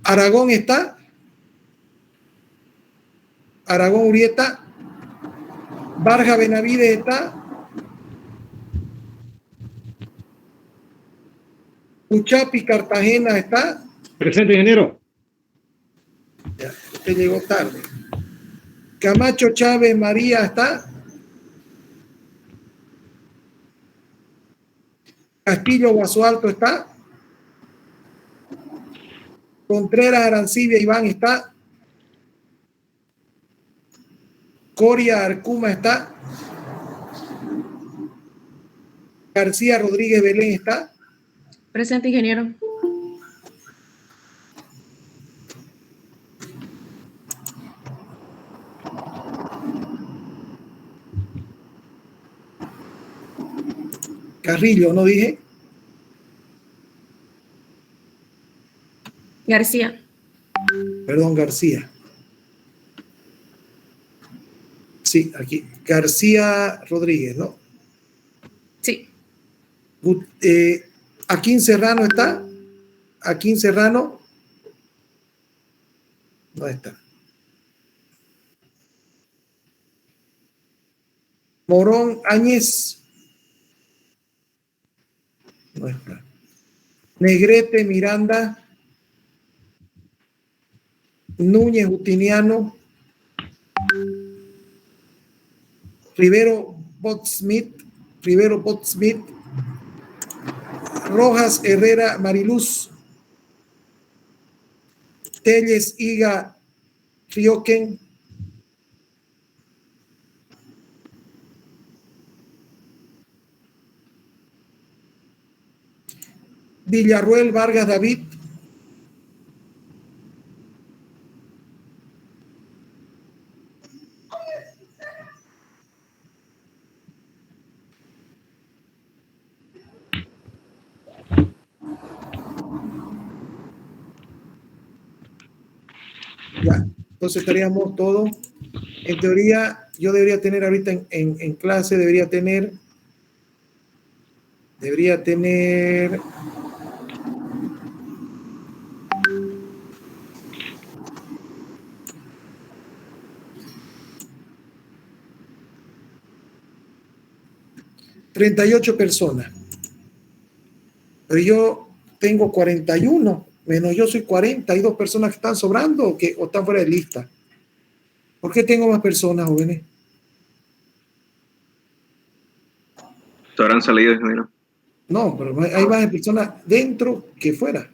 Aragón está. Aragón Urieta. Barja Benavides está. Uchapi Cartagena está. Presente, ingeniero. Ya, usted llegó tarde. Camacho Chávez María está. Castillo Guasualto está. Contreras Arancibia Iván está. Coria Arcuma está. García Rodríguez Belén está. Presente, ingeniero. Carrillo, ¿no dije? García. Perdón, García. Sí, aquí. García Rodríguez, ¿no? Sí. Aquín Serrano está. Aquín Serrano. No está. Morón Áñez. No está. Negrete Miranda. Núñez Justiniano. Rivero Bot-Smith. Rojas Herrera Mariluz. Telles Iga Rioquen. Villarruel Vargas David. Ya, entonces estaríamos todos. En teoría, yo debería tener ahorita en clase, debería tener 38 personas. Pero yo tengo 41, menos yo soy 40. ¿Hay 2 personas que están sobrando o están fuera de lista? ¿Por qué tengo más personas, jóvenes? Habrán salido, ingeniero. No, pero hay más personas dentro que fuera.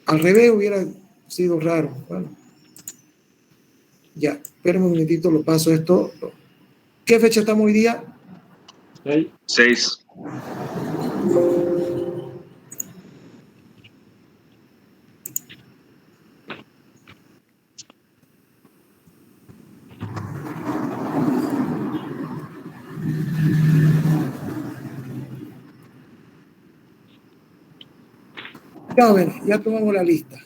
Al revés hubiera sido raro. Bueno. Ya, espérenme un minutito, lo paso esto. ¿Qué fecha estamos hoy día? 6. Ya, bueno, ya tomamos la lista.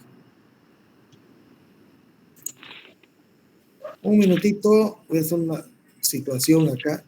Un minutito, voy a hacer una situación acá.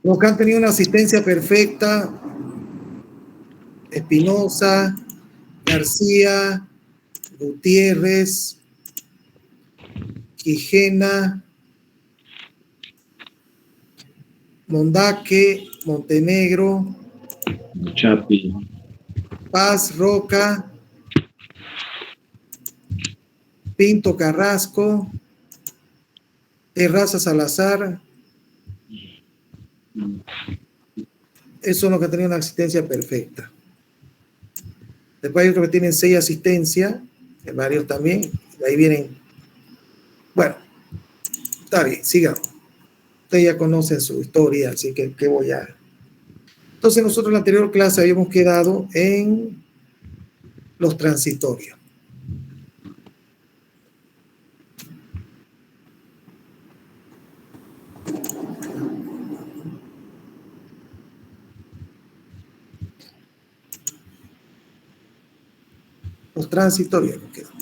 Los que han tenido una asistencia perfecta: Espinosa, García, Gutiérrez, Quijena, Mondaque, Montenegro, Chapi. Paz Roca, Pinto Carrasco, Terraza Salazar. Esos son los que tenían una asistencia perfecta. Después hay otros que tienen 6 asistencias, varios también. De ahí vienen. Bueno, está bien, sigamos. Ustedes ya conocen su historia, así que ¿qué voy a...? Entonces nosotros en la anterior clase habíamos quedado en los transitorios. Los transitorios nos quedan.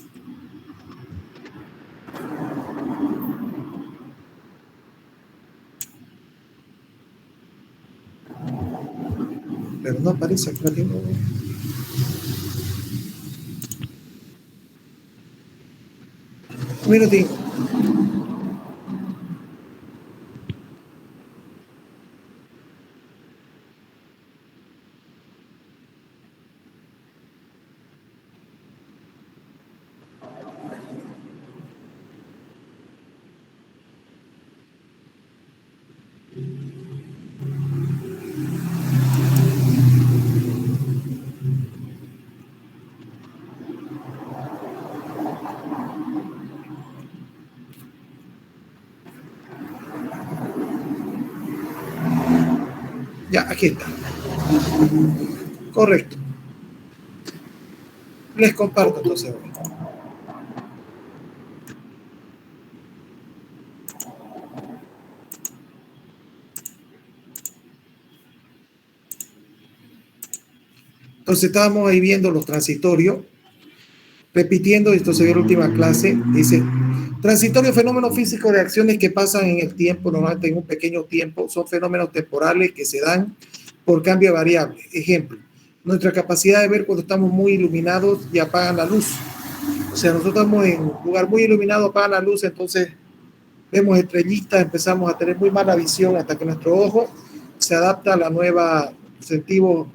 Pero no aparece aquí. Un minutín. Ya, aquí está. Correcto. Les comparto entonces. Entonces estábamos ahí viendo los transitorios, repitiendo, esto se vio en la última clase, dice, transitorio, fenómeno físico de acciones que pasan en el tiempo, normalmente en un pequeño tiempo, son fenómenos temporales que se dan por cambio de variable. Ejemplo, nuestra capacidad de ver cuando estamos muy iluminados y apagan la luz. O sea, nosotros estamos en un lugar muy iluminado, apagan la luz, entonces vemos estrellitas, empezamos a tener muy mala visión hasta que nuestro ojo se adapta a la nueva sentido.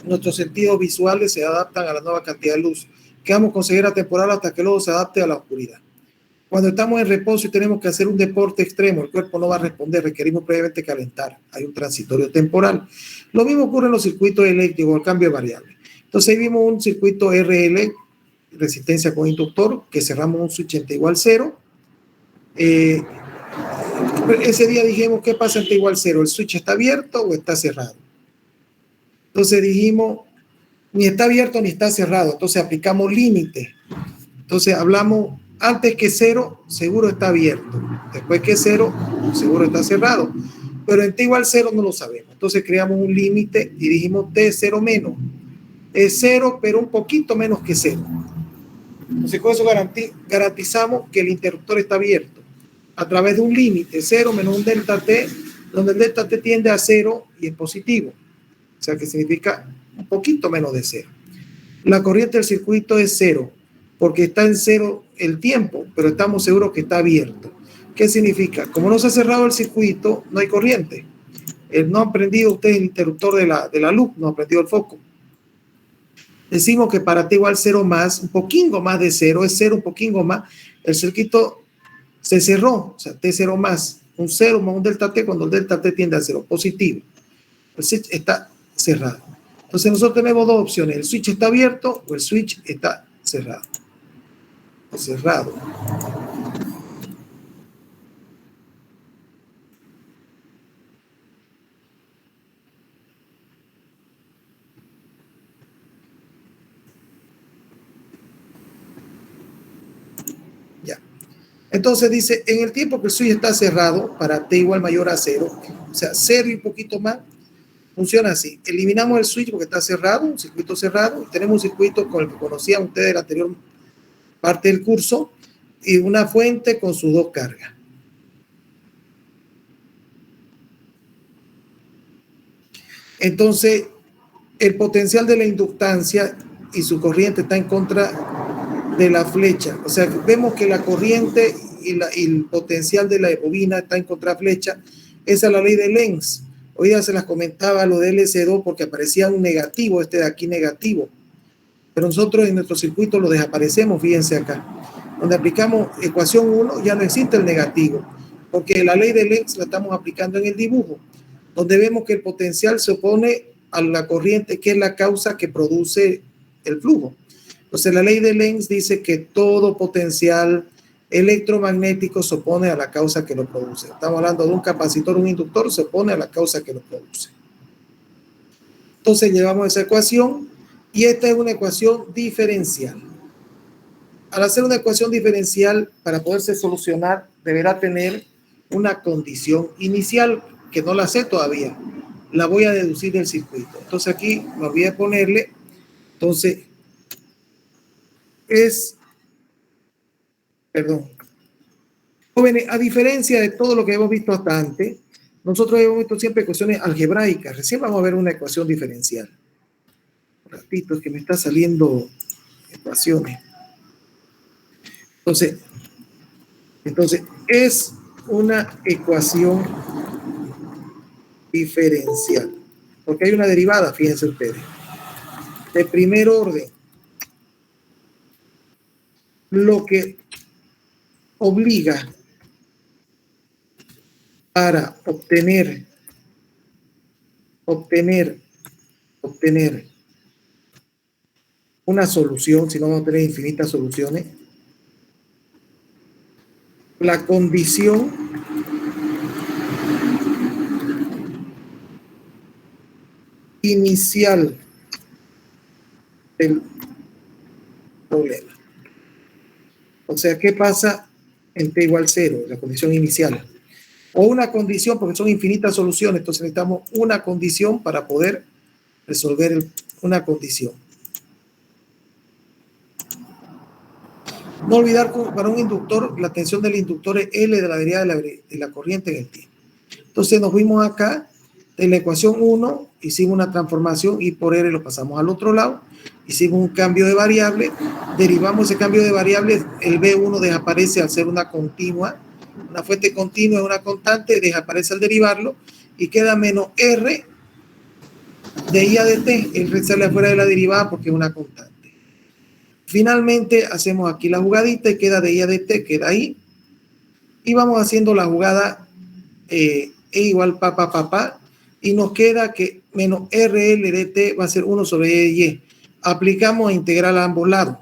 Nuestros sentidos visuales se adaptan a la nueva cantidad de luz que vamos a conseguir temporal hasta que el ojo se adapte a la oscuridad. Cuando estamos en reposo y tenemos que hacer un deporte extremo, el cuerpo no va a responder, requerimos previamente calentar. Hay un transitorio temporal. Lo mismo ocurre en los circuitos eléctricos, el cambio de variable. Entonces ahí vimos un circuito RL, resistencia con inductor, que cerramos un switch en T igual 0. Ese día dijimos, ¿qué pasa en T igual 0? ¿El switch está abierto o está cerrado? Entonces dijimos, ni está abierto ni está cerrado. Entonces aplicamos límite. Entonces hablamos, antes que 0, seguro está abierto. Después que 0, seguro está cerrado. Pero en T igual 0 no lo sabemos. Entonces creamos un límite y dijimos T 0 menos. Es 0, pero un poquito menos que 0. Entonces con eso garantizamos que el interruptor está abierto. A través de un límite, 0 menos un delta T, donde el delta T tiende a 0 y es positivo. O sea que significa un poquito menos de 0. La corriente del circuito es 0, porque está en 0 el tiempo, pero estamos seguros que está abierto. ¿Qué significa? Como no se ha cerrado el circuito, no hay corriente. No han prendido ustedes el interruptor de la luz, no han prendido el foco. Decimos que para T igual 0 más, un poquito más de 0, es 0 un poquito más, el circuito se cerró, o sea, T0 más, un 0 más un delta T, cuando el delta T tiende a 0, positivo. El switch está cerrado. Entonces nosotros tenemos dos opciones, el switch está abierto o el switch está cerrado. O cerrado. Ya. Entonces dice, en el tiempo que el switch está cerrado, para T igual mayor a 0, o sea, 0 y un poquito más, funciona así. Eliminamos el switch porque está cerrado, un circuito cerrado, y tenemos un circuito con el que conocían ustedes de la anterior parte del curso, y una fuente con sus dos cargas. Entonces, el potencial de la inductancia y su corriente está en contra de la flecha. O sea, vemos que la corriente y el potencial de la bobina está en contra de la flecha. Esa es la ley de Lenz. Hoy ya se las comentaba lo de LC2 porque aparecía un negativo, este de aquí negativo. Pero nosotros en nuestro circuito lo desaparecemos, fíjense acá. donde aplicamos ecuación 1, ya no existe el negativo, porque la ley de Lenz la estamos aplicando en el dibujo, donde vemos que el potencial se opone a la corriente, que es la causa que produce el flujo. Entonces, la ley de Lenz dice que todo potencial electromagnético se opone a la causa que lo produce. Estamos hablando de un capacitor, un inductor, se opone a la causa que lo produce. Entonces, llevamos esa ecuación y esta es una ecuación diferencial. Al hacer una ecuación diferencial, para poderse solucionar, deberá tener una condición inicial, que no la sé todavía. La voy a deducir del circuito. Entonces, aquí me olvidé ponerle. Entonces, jóvenes, a diferencia de todo lo que hemos visto hasta antes, nosotros hemos visto siempre ecuaciones algebraicas. Recién vamos a ver una ecuación diferencial. Un ratito, es que me está saliendo ecuaciones. Entonces, es una ecuación diferencial, porque hay una derivada, fíjense ustedes, de primer orden. Lo que obliga para obtener una solución, si no vamos a tener infinitas soluciones, la condición inicial del problema. O sea, ¿qué pasa en t igual 0? La condición inicial. O una condición, porque son infinitas soluciones, entonces necesitamos una condición para poder resolver una condición. No olvidar que para un inductor, la tensión del inductor es L de la derivada de la corriente en el tiempo. Entonces nos vimos acá, de la ecuación 1, hicimos una transformación, I por R lo pasamos al otro lado, hicimos un cambio de variable, derivamos ese cambio de variable, el B1 desaparece al ser una continua, una fuente continua es una constante, desaparece al derivarlo, y queda menos R de I a de T, el sale afuera de la derivada porque es una constante. Finalmente hacemos aquí la jugadita y queda de I a de T, queda ahí, y vamos haciendo la jugada E igual pa, y nos queda que menos RL de T va a ser 1 sobre E de Y. Aplicamos a integral a ambos lados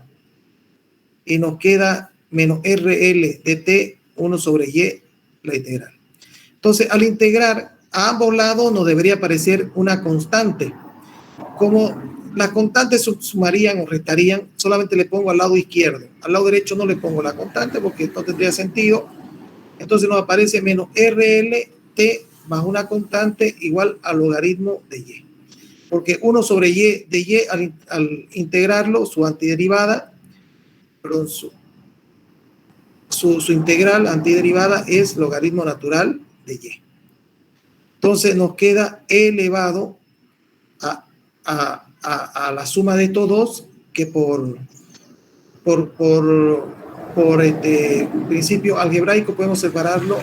y nos queda menos RL de T 1 sobre Y la integral. Entonces, al integrar a ambos lados nos debería aparecer una constante. Como las constantes sumarían o restarían, solamente le pongo al lado izquierdo. Al lado derecho no le pongo la constante porque no tendría sentido. Entonces nos aparece menos RLT más una constante igual al logaritmo de Y. Porque 1 sobre Y de Y al integrarlo, su antiderivada, perdón, su integral antiderivada es logaritmo natural de Y. Entonces nos queda E elevado a la suma de estos dos, que por principio algebraico podemos separarlo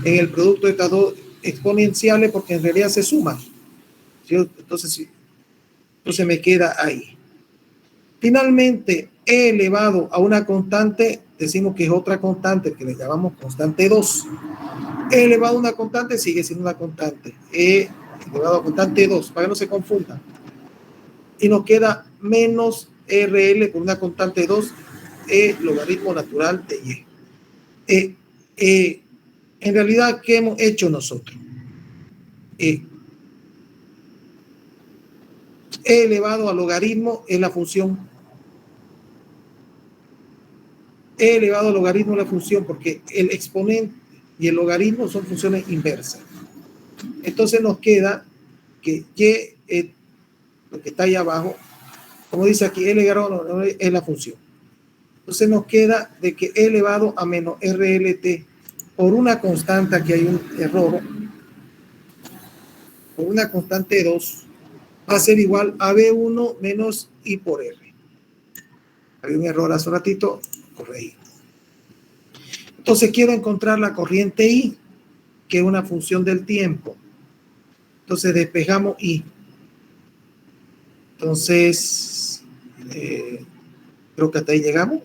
en el producto de estas dos exponenciales porque en realidad se suman. ¿Sí? Entonces me queda ahí. Finalmente, E elevado a una constante, decimos que es otra constante que le llamamos constante 2. E elevado a una constante sigue siendo una constante. E elevado a constante 2, para que no se confundan. Y nos queda menos RL por una constante 2, E logaritmo natural de Y. En realidad, ¿qué hemos hecho nosotros? E elevado a logaritmo es la función. E elevado a logaritmo es la función porque el exponente y el logaritmo son funciones inversas. Entonces nos queda que Y, lo que está ahí abajo, como dice aquí, E elevado es la función. Entonces nos queda de que E elevado a menos RLT por una constante, aquí hay un error, por una constante 2, va a ser igual a B1 menos I por R. Había un error hace un ratito, corregí. Entonces quiero encontrar la corriente I, que es una función del tiempo. Entonces despejamos I. Entonces, creo que hasta ahí llegamos.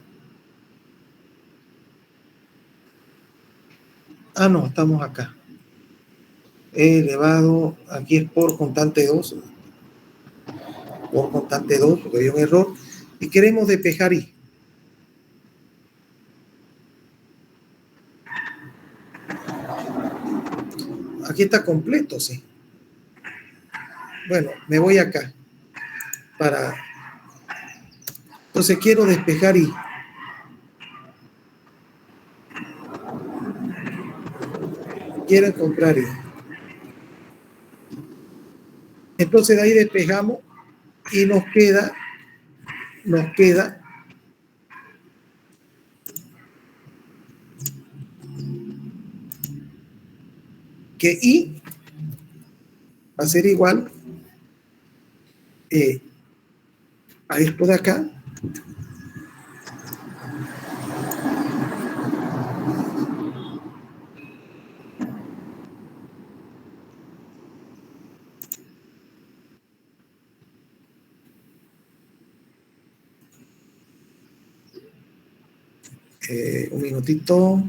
No, estamos acá. E elevado, aquí es por constante 2. Por constante 2, porque hay un error. Y queremos despejar I. Aquí está completo, sí. Bueno, me voy acá. Entonces quiero despejar I. Quiero encontrar I. Entonces de ahí despejamos y nos queda que I va a ser igual a esto de acá, un minutito.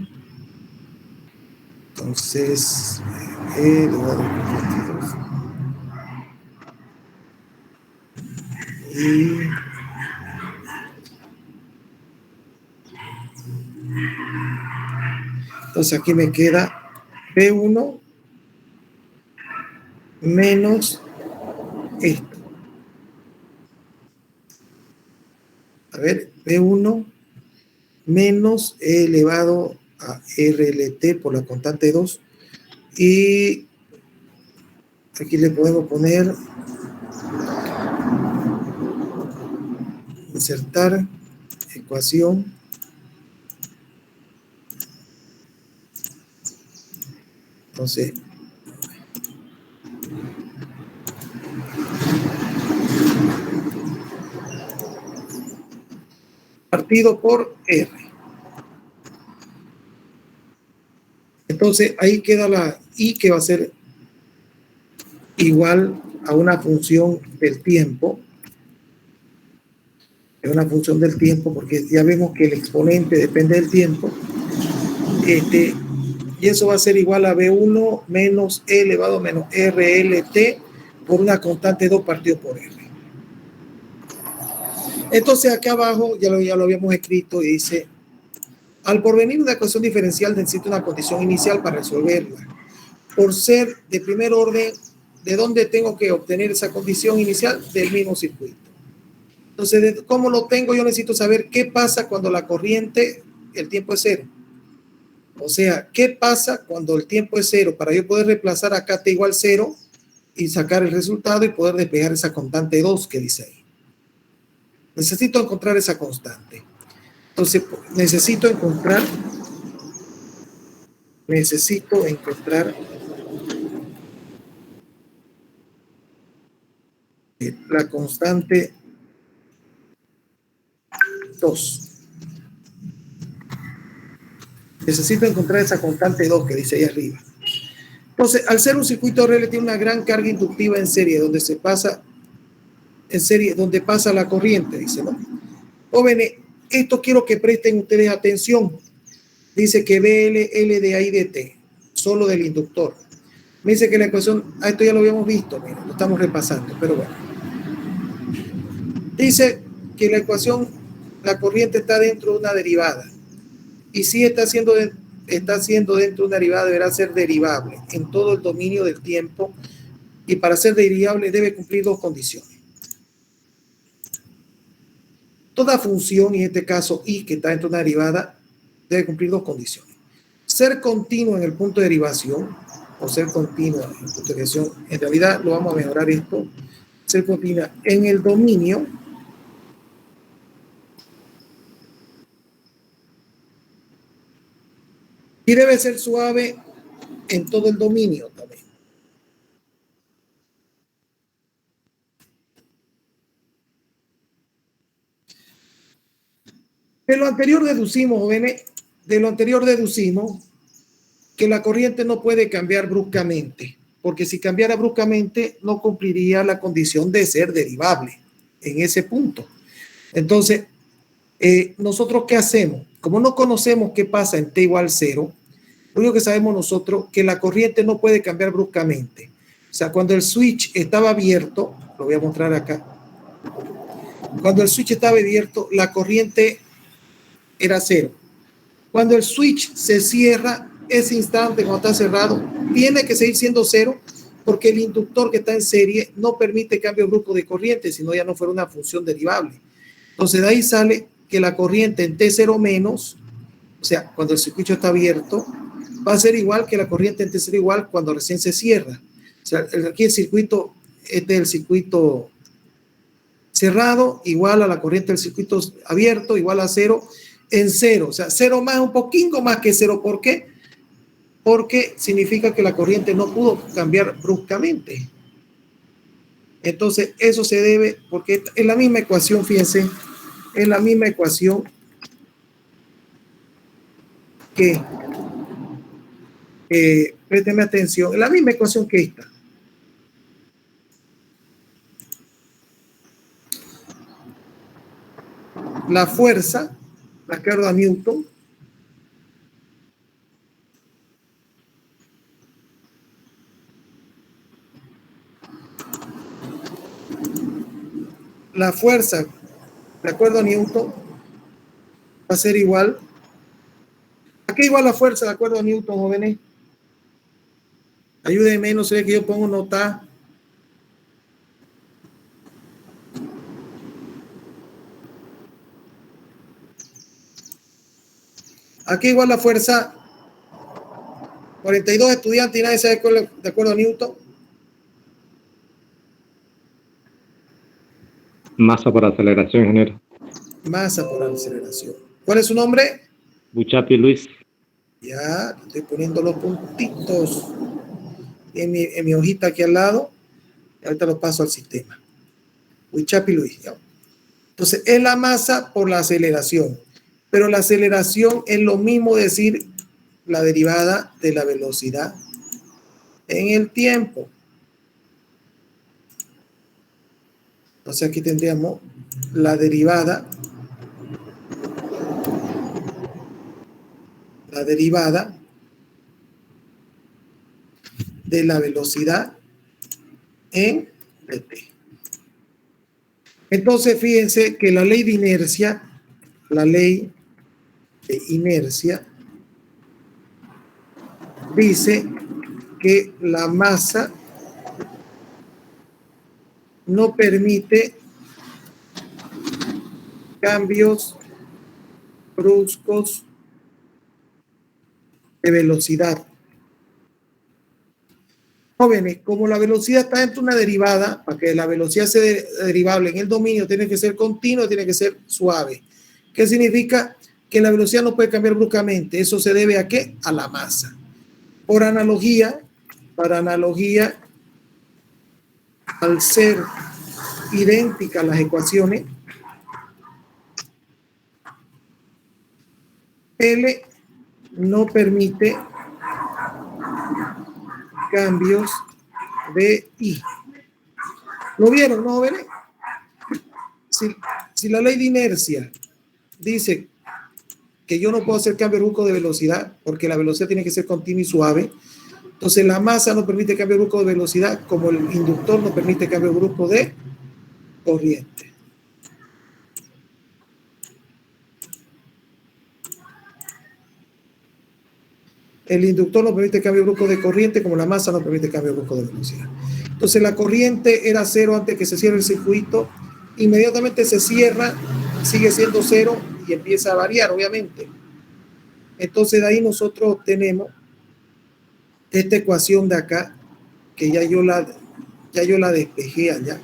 Entonces, y entonces aquí me queda B1 menos esto. A ver, B1 menos E elevado a RLT por la constante 2. Y aquí le podemos poner insertar ecuación. Entonces, partido por R. Entonces, ahí queda la I, que va a ser igual a una función del tiempo. Es una función del tiempo porque ya vemos que el exponente depende del tiempo. Y eso va a ser igual a B1 menos E elevado a menos RLT por una constante 2 partido por R. Entonces acá abajo ya lo habíamos escrito y dice: al porvenir una ecuación diferencial necesita una condición inicial para resolverla. Por ser de primer orden, ¿de dónde tengo que obtener esa condición inicial? Del mismo circuito. Entonces, ¿cómo lo tengo? Yo necesito saber qué pasa cuando la corriente, el tiempo es cero. O sea, ¿qué pasa cuando el tiempo es cero? Para yo poder reemplazar acá t igual 0 y sacar el resultado y poder despejar esa constante 2 que dice ahí. Necesito encontrar esa constante. Entonces, necesito encontrar la constante 2. Necesito encontrar esa constante 2 que dice ahí arriba. Entonces, al ser un circuito RL tiene una gran carga inductiva en serie, donde pasa la corriente, dice, ¿no? Jóvenes, esto quiero que presten ustedes atención. Dice que BL de ahí de T, solo del inductor. Me dice que la ecuación, esto ya lo habíamos visto, miren, lo estamos repasando, pero bueno. Dice que la ecuación, la corriente está dentro de una derivada. Y si está siendo dentro de una derivada, deberá ser derivable en todo el dominio del tiempo. Y para ser derivable debe cumplir dos condiciones. Toda función, y en este caso I, que está dentro de una derivada, debe cumplir dos condiciones. Ser continuo en el punto de derivación, o ser continua en el punto de derivación. En realidad lo vamos a mejorar esto. Ser continua en el dominio. Y debe ser suave en todo el dominio también. De lo anterior deducimos, jóvenes, que la corriente no puede cambiar bruscamente, porque si cambiara bruscamente no cumpliría la condición de ser derivable en ese punto. Entonces, ¿nosotros qué hacemos? Como no conocemos qué pasa en t igual 0, Lo único que sabemos nosotros que la corriente no puede cambiar bruscamente. O sea, cuando el switch estaba abierto, lo voy a mostrar acá. Cuando el switch estaba abierto, la corriente era 0. Cuando el switch se cierra, ese instante cuando está cerrado, tiene que seguir siendo 0 porque el inductor que está en serie no permite cambio brusco de corriente, sino ya no fuera una función derivable. Entonces de ahí sale que la corriente en T0 menos, o sea, cuando el circuito está abierto, va a ser igual que la corriente en T0 igual cuando recién se cierra. O sea, aquí el circuito, este es el circuito cerrado, igual a la corriente del circuito abierto, igual a 0 en 0. O sea, 0 más, un poquito más que 0. ¿Por qué? Porque significa que la corriente no pudo cambiar bruscamente. Entonces, eso se debe, porque es la misma ecuación, fíjense, es la misma ecuación que, présteme atención, es la misma ecuación que esta. La fuerza, de acuerdo a Newton, la fuerza, de acuerdo a Newton, va a ser igual. ¿A qué igual la fuerza, de acuerdo a Newton, jóvenes? Ayúdenme, no sé que yo pongo nota. ¿A qué igual la fuerza? 42 estudiantes y nadie sabe de acuerdo a Newton. Masa por aceleración, ingeniero. Masa por aceleración. ¿Cuál es su nombre? Buchapi Luis. Ya, estoy poniendo los puntitos en mi hojita aquí al lado. Y ahorita lo paso al sistema. Buchapi Luis. Ya. Entonces, es la masa por la aceleración. Pero la aceleración es lo mismo decir la derivada de la velocidad en el tiempo. Entonces, aquí tendríamos la derivada de la velocidad en t. Entonces, fíjense que la ley de inercia dice que la masa no permite cambios bruscos de velocidad. Jóvenes, como la velocidad está dentro de una derivada, para que la velocidad sea derivable en el dominio, tiene que ser continua, tiene que ser suave. ¿Qué significa? Que la velocidad no puede cambiar bruscamente. ¿Eso se debe a qué? A la masa. Por analogía, al ser idénticas las ecuaciones, L no permite cambios de I. ¿Lo vieron, no, jóvenes? Si la ley de inercia dice que yo no puedo hacer cambio brusco de velocidad porque la velocidad tiene que ser continua y suave, entonces la masa no permite cambio brusco de velocidad como el inductor no permite cambio brusco de corriente. El inductor no permite cambio brusco de corriente como la masa no permite cambio brusco de velocidad. Entonces la corriente era 0 antes que se cierre el circuito, inmediatamente se cierra, sigue siendo 0 y empieza a variar, obviamente. Entonces de ahí nosotros tenemos esta ecuación de acá, que ya yo la despejé allá.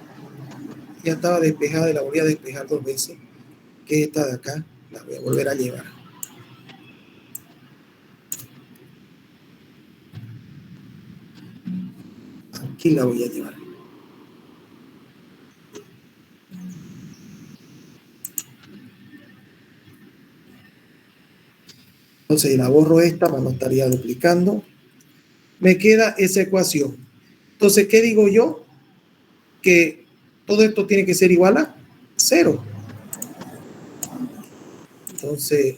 Ya estaba despejada y la voy a despejar 2 veces, que esta de acá, la voy a volver a llevar. Aquí la voy a llevar. Entonces la borro esta para no estaría duplicando. Me queda esa ecuación. Entonces, ¿qué digo yo? Que todo esto tiene que ser igual a 0. Entonces,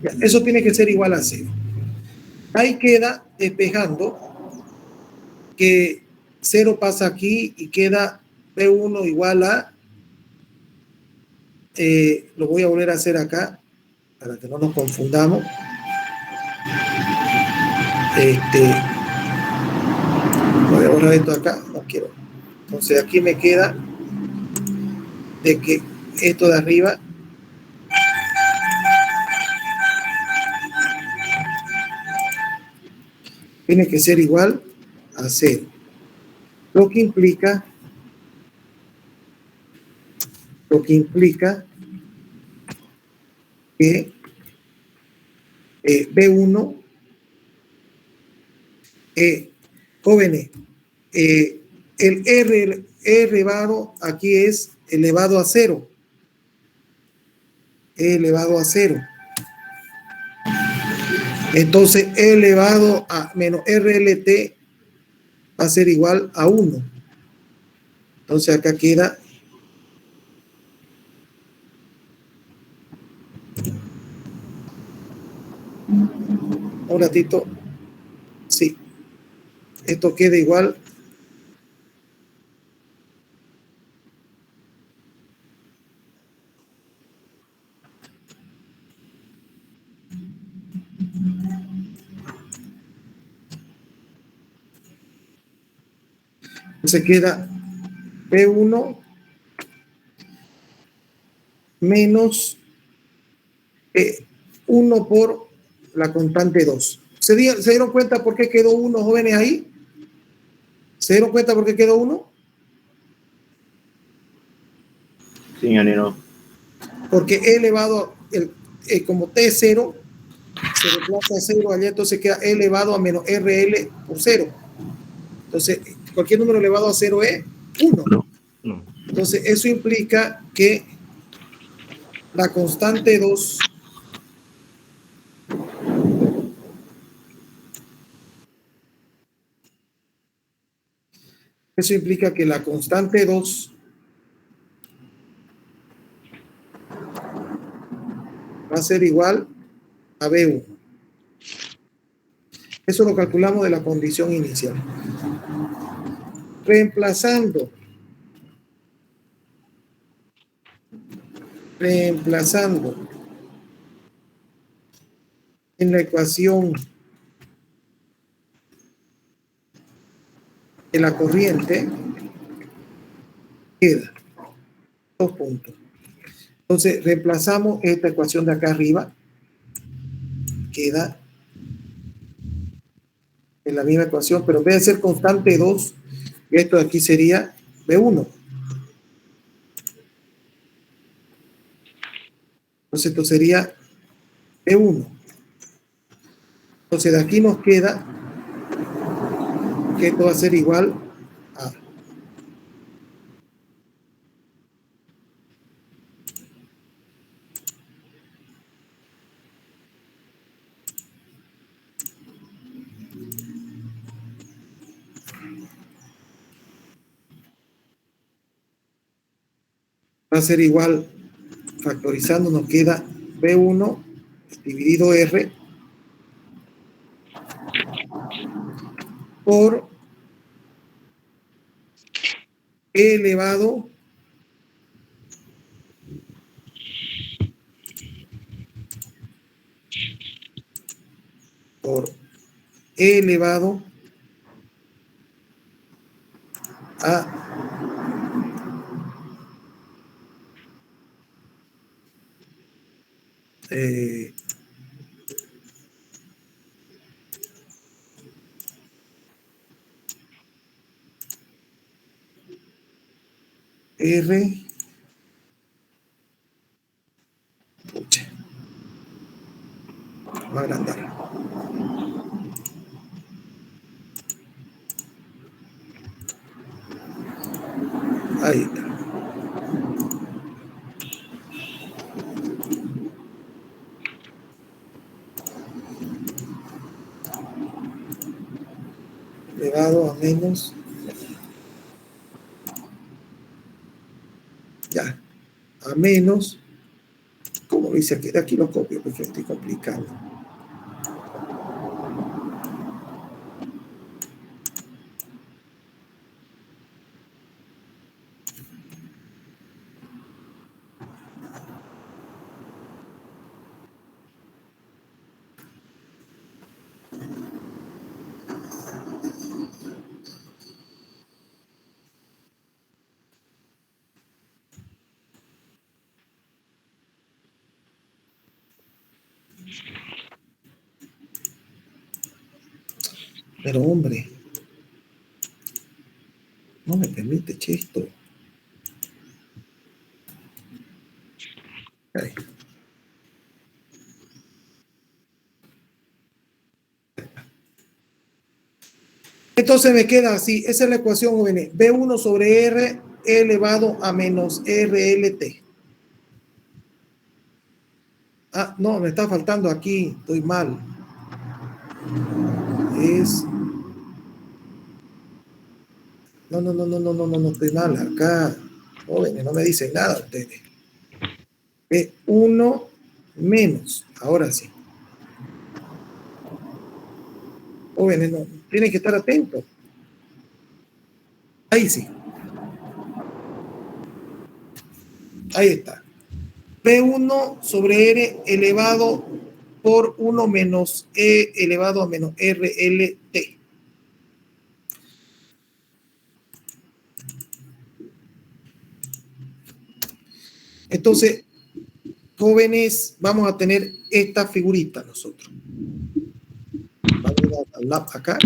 Ya, eso tiene que ser igual a 0. Ahí queda despejando que 0 pasa aquí y queda B1 igual a, lo voy a volver a hacer acá para que no nos confundamos. Voy a borrar esto acá, no quiero. Entonces aquí me queda de que esto de arriba tiene que ser igual a 0. Lo que implica que B1, jóvenes, el R elevado aquí es elevado a 0. E elevado a 0. Entonces E elevado a menos RLT va a ser igual a 1. Entonces acá queda un ratito. Sí. Esto queda igual. Se queda P1 menos 1 por la constante 2. ¿Se dieron cuenta por qué quedó 1, jóvenes, ahí? ¿Se dieron cuenta por qué quedó 1? Sí, ingeniero. Porque E elevado, como T es 0, se reemplaza a 0 allá, entonces queda E elevado a menos RL por 0. Entonces, cualquier número elevado a 0 es 1. No. Entonces, eso implica que la constante 2 va a ser igual a B1. Eso lo calculamos de la condición inicial. Reemplazando en la ecuación de la corriente, queda 2 puntos. Entonces, reemplazamos esta ecuación de acá arriba, queda en la misma ecuación, pero en vez de ser constante 2, esto de aquí sería B1. Entonces, esto sería B1. Entonces, de aquí nos queda que esto va a ser igual a factorizando nos queda B1 dividido R por E elevado a R. Pucha. Vamos a agrandar. Ahí está. Elevado a menos. Ya. A menos. ¿Cómo? Como dice aquí, de aquí lo copio porque estoy complicado. Pero hombre, no me permite esto. Ahí. Entonces me queda así, esa es la ecuación, jóvenes. B1 sobre R elevado a menos RLT. Ah, no, me está faltando aquí, estoy mal. Es... No, estoy mal acá. Jóvenes, no me dicen nada ustedes. B1 menos, ahora sí. Jóvenes, no, tienen que estar atentos. Ahí sí. Ahí está. P1 sobre R elevado por 1 menos E elevado a menos RLT. Entonces, jóvenes, vamos a tener esta figurita nosotros. Vamos a dar acá.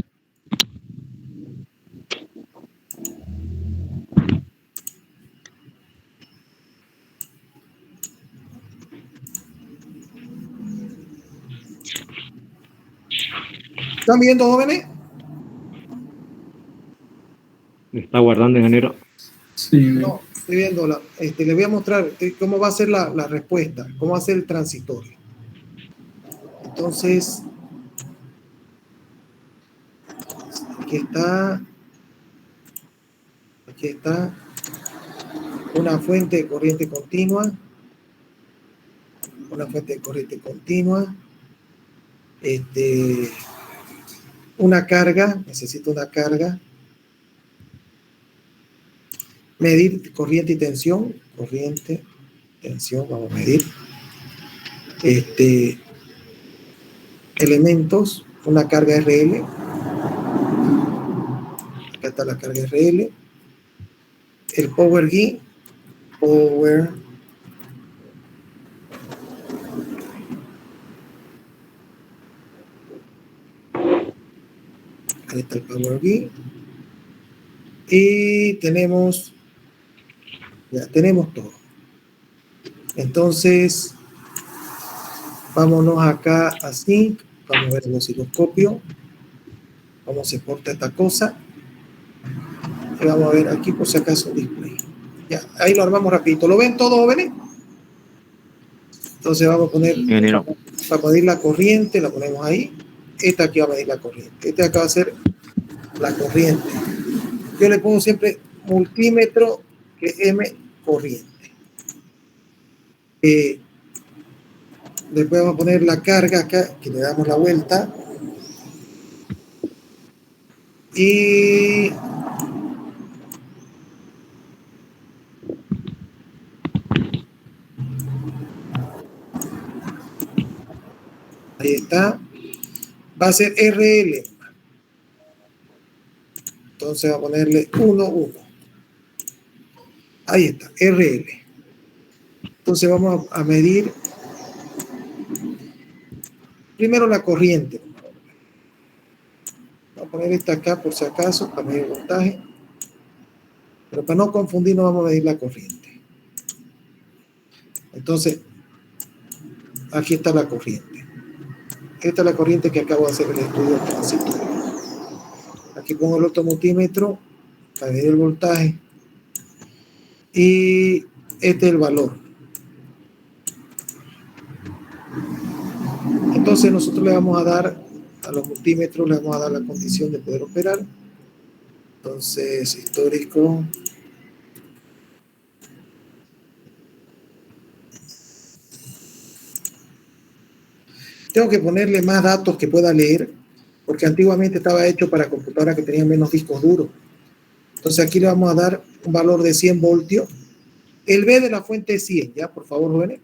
¿Están viendo, jóvenes? ¿Me está guardando, ingeniero? Sí. No, estoy viendo. Les voy a mostrar cómo va a ser la respuesta, cómo va a ser el transitorio. Entonces, aquí está una fuente de corriente continua, una carga, necesito una carga, medir corriente y tensión, vamos a medir, elementos, una carga RL, acá está la carga RL, el power G, ahí está el power G, y tenemos todo. Entonces, vámonos acá a Sync, vamos a ver el osciloscopio, cómo se porta esta cosa, y vamos a ver aquí por si acaso un display. Ya, ahí lo armamos rapidito. ¿Lo ven todo, jóvenes? Entonces vamos a poner, Ingeniero. para medir la corriente, la ponemos ahí. Esta aquí va a medir la corriente. Esta acá va a ser la corriente. Yo le pongo siempre multímetro que M corriente. Después vamos a poner la carga acá, que le damos la vuelta. Y ahí está. Va a ser RL. Entonces va a ponerle 1, 1. Ahí está, RL. Entonces vamos a medir primero la corriente. Voy a poner esta acá por si acaso, para medir el voltaje. Pero para no confundirnos vamos a medir la corriente. Entonces, aquí está la corriente. Esta es la corriente que acabo de hacer el estudio transitorio. Aquí pongo el otro multímetro para medir el voltaje. Y este es el valor. Entonces nosotros le vamos a dar a los multímetros, le vamos a dar la condición de poder operar. Entonces, histórico. Tengo que ponerle más datos que pueda leer, porque antiguamente estaba hecho para computadoras que tenían menos discos duros. Entonces aquí le vamos a dar un valor de 100 voltios. El B de la fuente es 100, ¿ya? Por favor, jóvenes.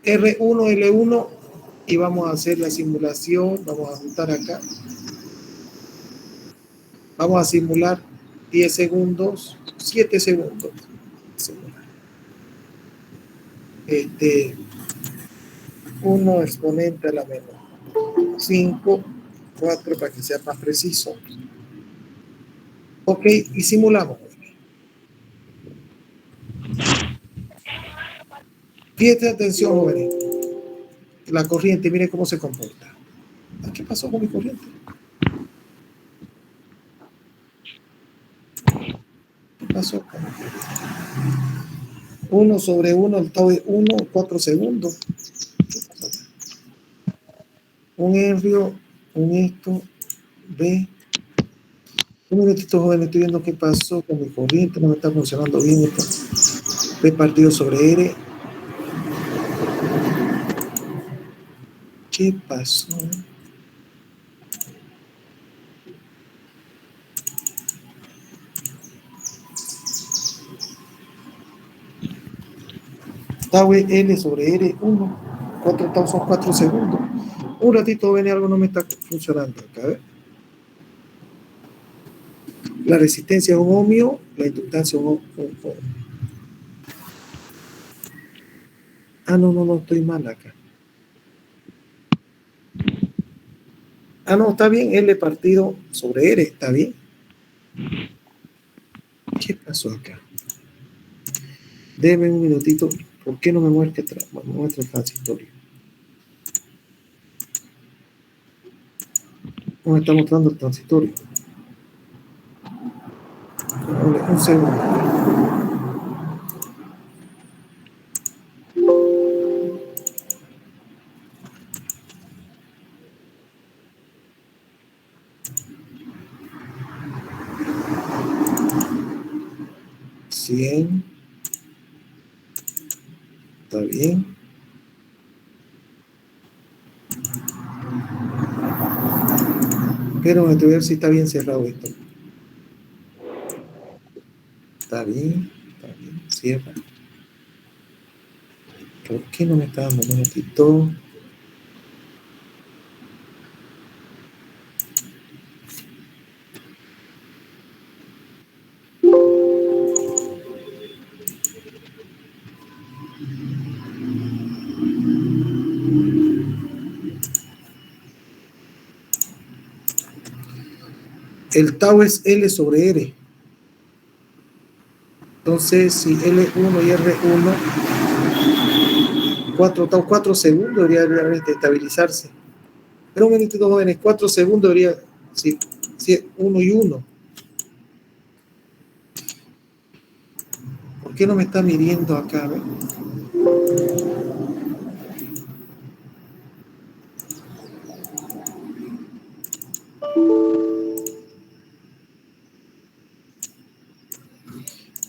R1, L1, y vamos a hacer la simulación. Vamos a juntar acá. Vamos a simular 10 segundos, 7 segundos. 1 exponente a la menor 5, 4 para que sea más preciso. Ok, y simulamos. Fíjate, atención, jóvenes. La corriente, mire cómo se comporta. ¿Qué pasó con mi corriente? ¿Qué pasó? 1 sobre 1, el tau de 1, 4 segundos. Un herrio, un esto, B. Un minutito, joven, estoy viendo qué pasó con mi corriente, no me está funcionando bien esto. B partido sobre R. ¿Qué pasó? Tau L sobre R, 1. 4 tau son 4 segundos. Un ratito, ven, algo no me está funcionando acá, ¿ver? La resistencia es un ohmio, la inductancia es un ohmio. Ah, no, estoy mal acá. Ah, no, está bien, L partido sobre R, está bien. ¿Qué pasó acá? Deme un minutito, ¿por qué no me muestra el transitorio? No me está mostrando el transitorio. Un segundo. Está bien. Pero voy a ver si está bien cerrado esto. Está bien, cierra. ¿Por qué no me está dando un minutito? El tau es L sobre R. Entonces, si L1 y R1, 4 segundos debería estabilizarse. Pero un minutito, jóvenes, 4 segundos debería, si 1 y 1. ¿Por qué no me está midiendo acá? ¿Ve?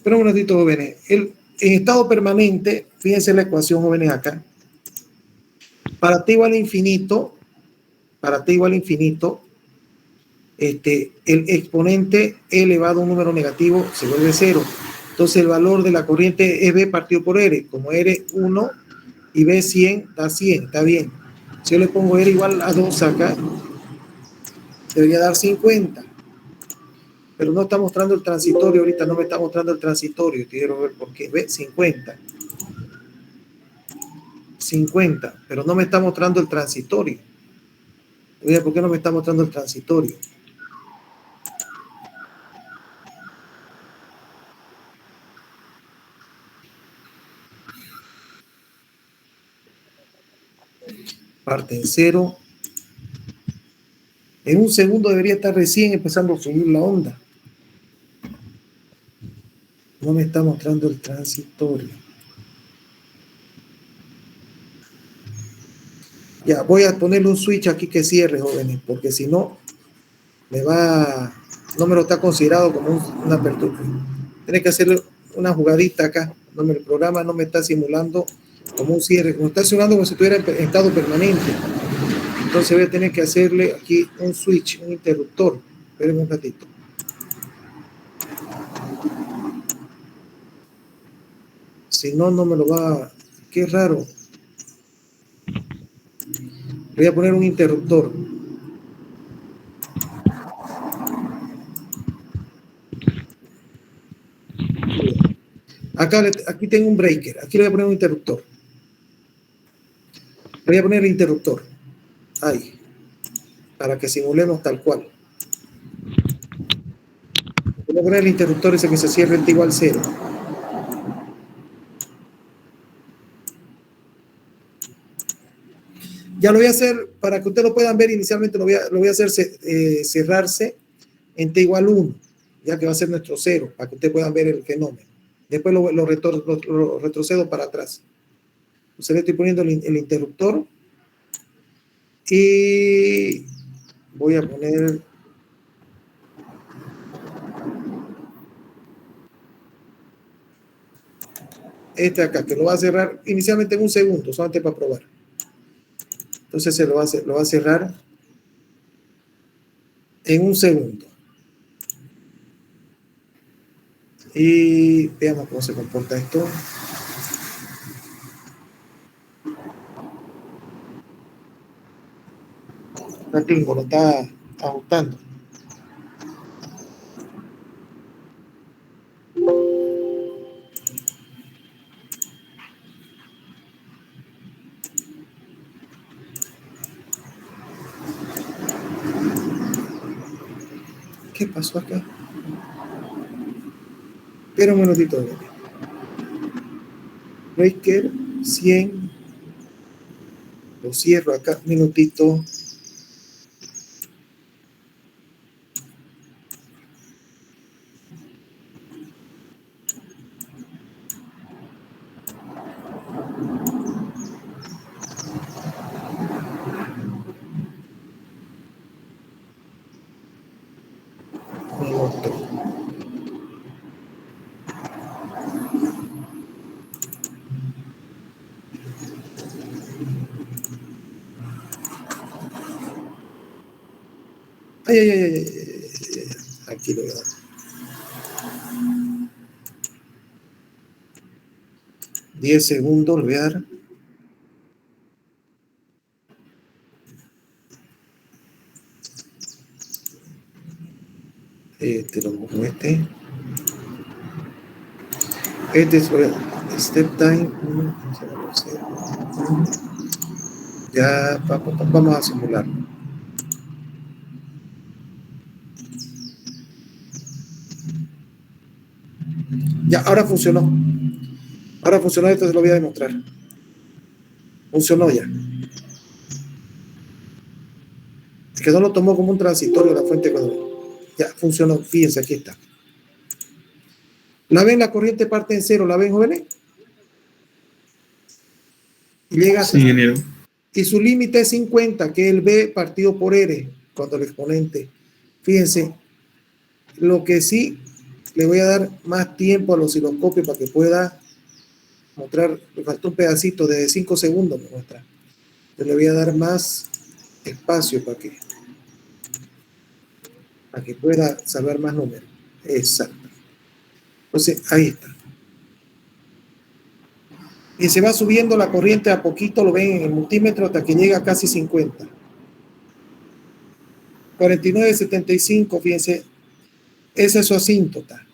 Pero un ratito, jóvenes. En estado permanente, fíjense la ecuación, jóvenes, acá. Para t igual a infinito, el exponente elevado a un número negativo se vuelve 0. Entonces el valor de la corriente es B partido por R. Como R 1 y B 100 da 100, está bien. Si yo le pongo R igual a 2 acá, debería dar 50. Pero no está mostrando el transitorio ahorita, no me está mostrando el transitorio. Quiero ver por qué. Ve, 50, pero no me está mostrando el transitorio. ¿Por qué no me está mostrando el transitorio? Parte en 0. En un segundo debería estar recién empezando a subir la onda. No me está mostrando el transitorio. Ya, voy a ponerle un switch aquí que cierre, jóvenes, porque si no, no me lo está considerado como una apertura. Tiene que hacerle una jugadita acá. El programa no me está simulando como un cierre, como está sonando como si estuviera en estado permanente. Entonces voy a tener que hacerle aquí un switch, un interruptor. Espérenme un ratito. Si no, no me lo va. Qué raro. Voy a poner un interruptor. Aquí tengo un breaker. Aquí le voy a poner un interruptor. Le voy a poner el interruptor. Ahí. Para que simulemos tal cual. Voy a poner el interruptor ese que se cierra en T igual 0. Ya lo voy a hacer para que ustedes lo puedan ver. Inicialmente lo voy a hacer cerrarse en T igual 1, ya que va a ser nuestro 0, para que ustedes puedan ver el fenómeno. Después lo retrocedo para atrás. Entonces le estoy poniendo el interruptor y voy a poner este acá, que lo va a cerrar inicialmente en un segundo, solamente para probar. Entonces se lo va a cerrar en un segundo. Y veamos cómo se comporta esto. Ratingo lo está ajustando. ¿Qué pasó acá? Espera un minutito. Breaker 100. Lo cierro acá un minutito. Ay. Aquí lo voy a dar. 10 segundos, lo voy a dar. Lo pongo este. Este es step time. Ya vamos a simularlo. Ya, ahora funcionó. Ahora funcionó, esto se lo voy a demostrar. Funcionó ya. Es que no lo tomó como un transitorio la fuente cuando ya funcionó. Fíjense, aquí está. ¿La ven? La corriente parte en 0. ¿La ven, jóvenes? Y llega sí, ingeniero. Y su límite es 50, que es el B partido por R, cuando el exponente. Fíjense, lo que sí, le voy a dar más tiempo al osciloscopio para que pueda mostrar. Le faltó un pedacito de 5 segundos, me muestra. Entonces le voy a dar más espacio para que pueda salvar más números. Exacto. Entonces, ahí está. Y se va subiendo la corriente a poquito, lo ven en el multímetro, hasta que llega a casi 50. 49,75, fíjense, esa es su asíntota.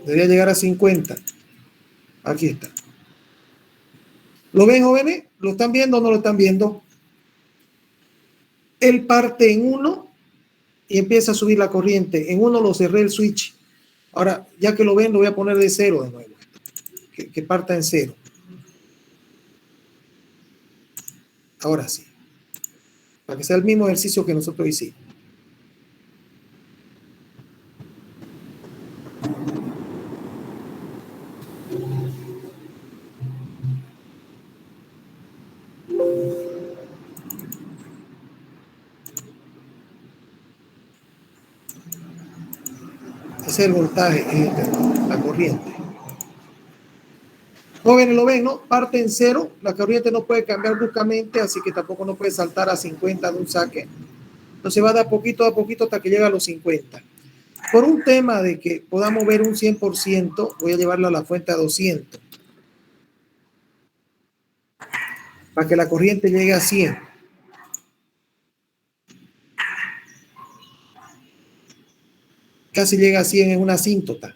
Debería llegar a 50. Aquí está. ¿Lo ven, jóvenes? ¿Lo están viendo o no lo están viendo? Él parte en 1 y empieza a subir la corriente. En 1 lo cerré el switch. Ahora, ya que lo ven, lo voy a poner de 0 de nuevo. Que parta en 0. Ahora sí. Para que sea el mismo ejercicio que nosotros hicimos. Ese es el voltaje, la corriente. Jóvenes, lo ven, ¿no? Parte en cero, la corriente no puede cambiar bruscamente, así que tampoco no puede saltar a 50 de un saque. Entonces va de a poquito hasta que llega a los 50. Por un tema de que podamos ver un 100%, voy a llevarla a la fuente a 200. Para que la corriente llegue a 100. Casi llega a 100 en una asíntota.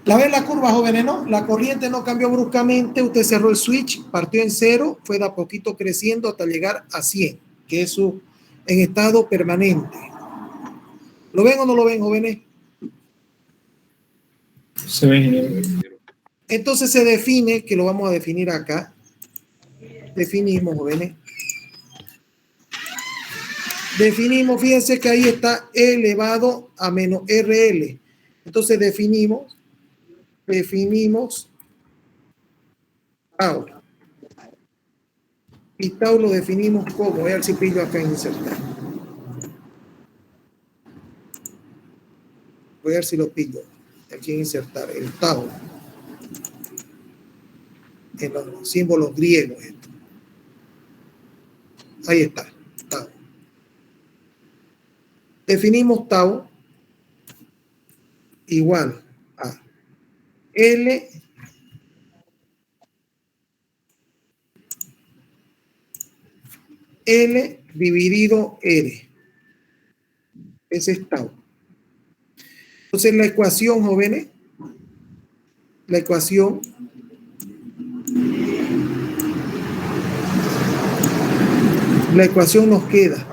La ven la curva, jóvenes, ¿no? La corriente no cambió bruscamente, usted cerró el switch, partió en cero, fue de a poquito creciendo hasta llegar a 100, que es su en estado permanente. ¿Lo ven o no lo ven, jóvenes? Se ve, ingeniero. Entonces se define, que lo vamos a definir acá. Definimos, jóvenes. Definimos, fíjense que ahí está E elevado a menos RL. Entonces definimos tau. Y tau lo definimos como, voy a ver si pillo acá en insertar. Voy a ver si lo pillo. Aquí en insertar el tau. En los símbolos griegos. Ahí está. Tau. Definimos tau igual a L dividido R. Ese es tau. Entonces la ecuación, jóvenes, la ecuación nos queda.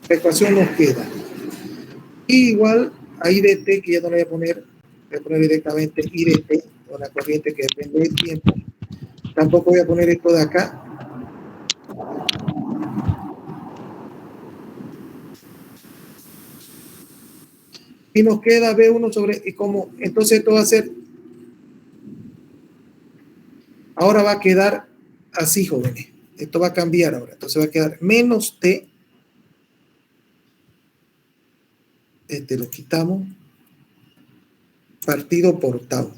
La ecuación nos queda. Y igual a I de T, que ya no le voy a poner directamente I de T, con la corriente que depende del tiempo. Tampoco voy a poner esto de acá. Y nos queda B1 sobre, y como, entonces esto va a ser, ahora va a quedar así, jóvenes. Esto va a cambiar ahora. Entonces va a quedar menos T. Lo quitamos. Partido por tau.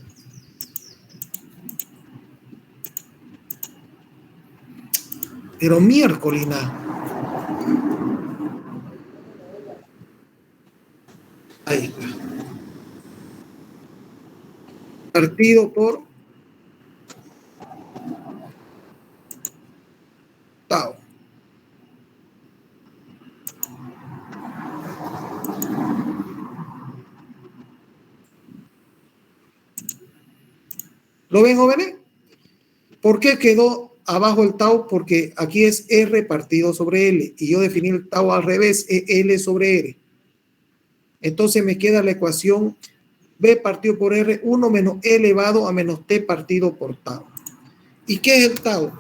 Pero miércoles nada. Ahí está. Partido por tau. ¿Lo ven, jóvenes? ¿Por qué quedó abajo el tau? Porque aquí es R partido sobre L. Y yo definí el tau al revés, es L sobre R. Entonces me queda la ecuación B partido por R, 1 menos E elevado a menos T partido por tau. ¿Y qué es el tau?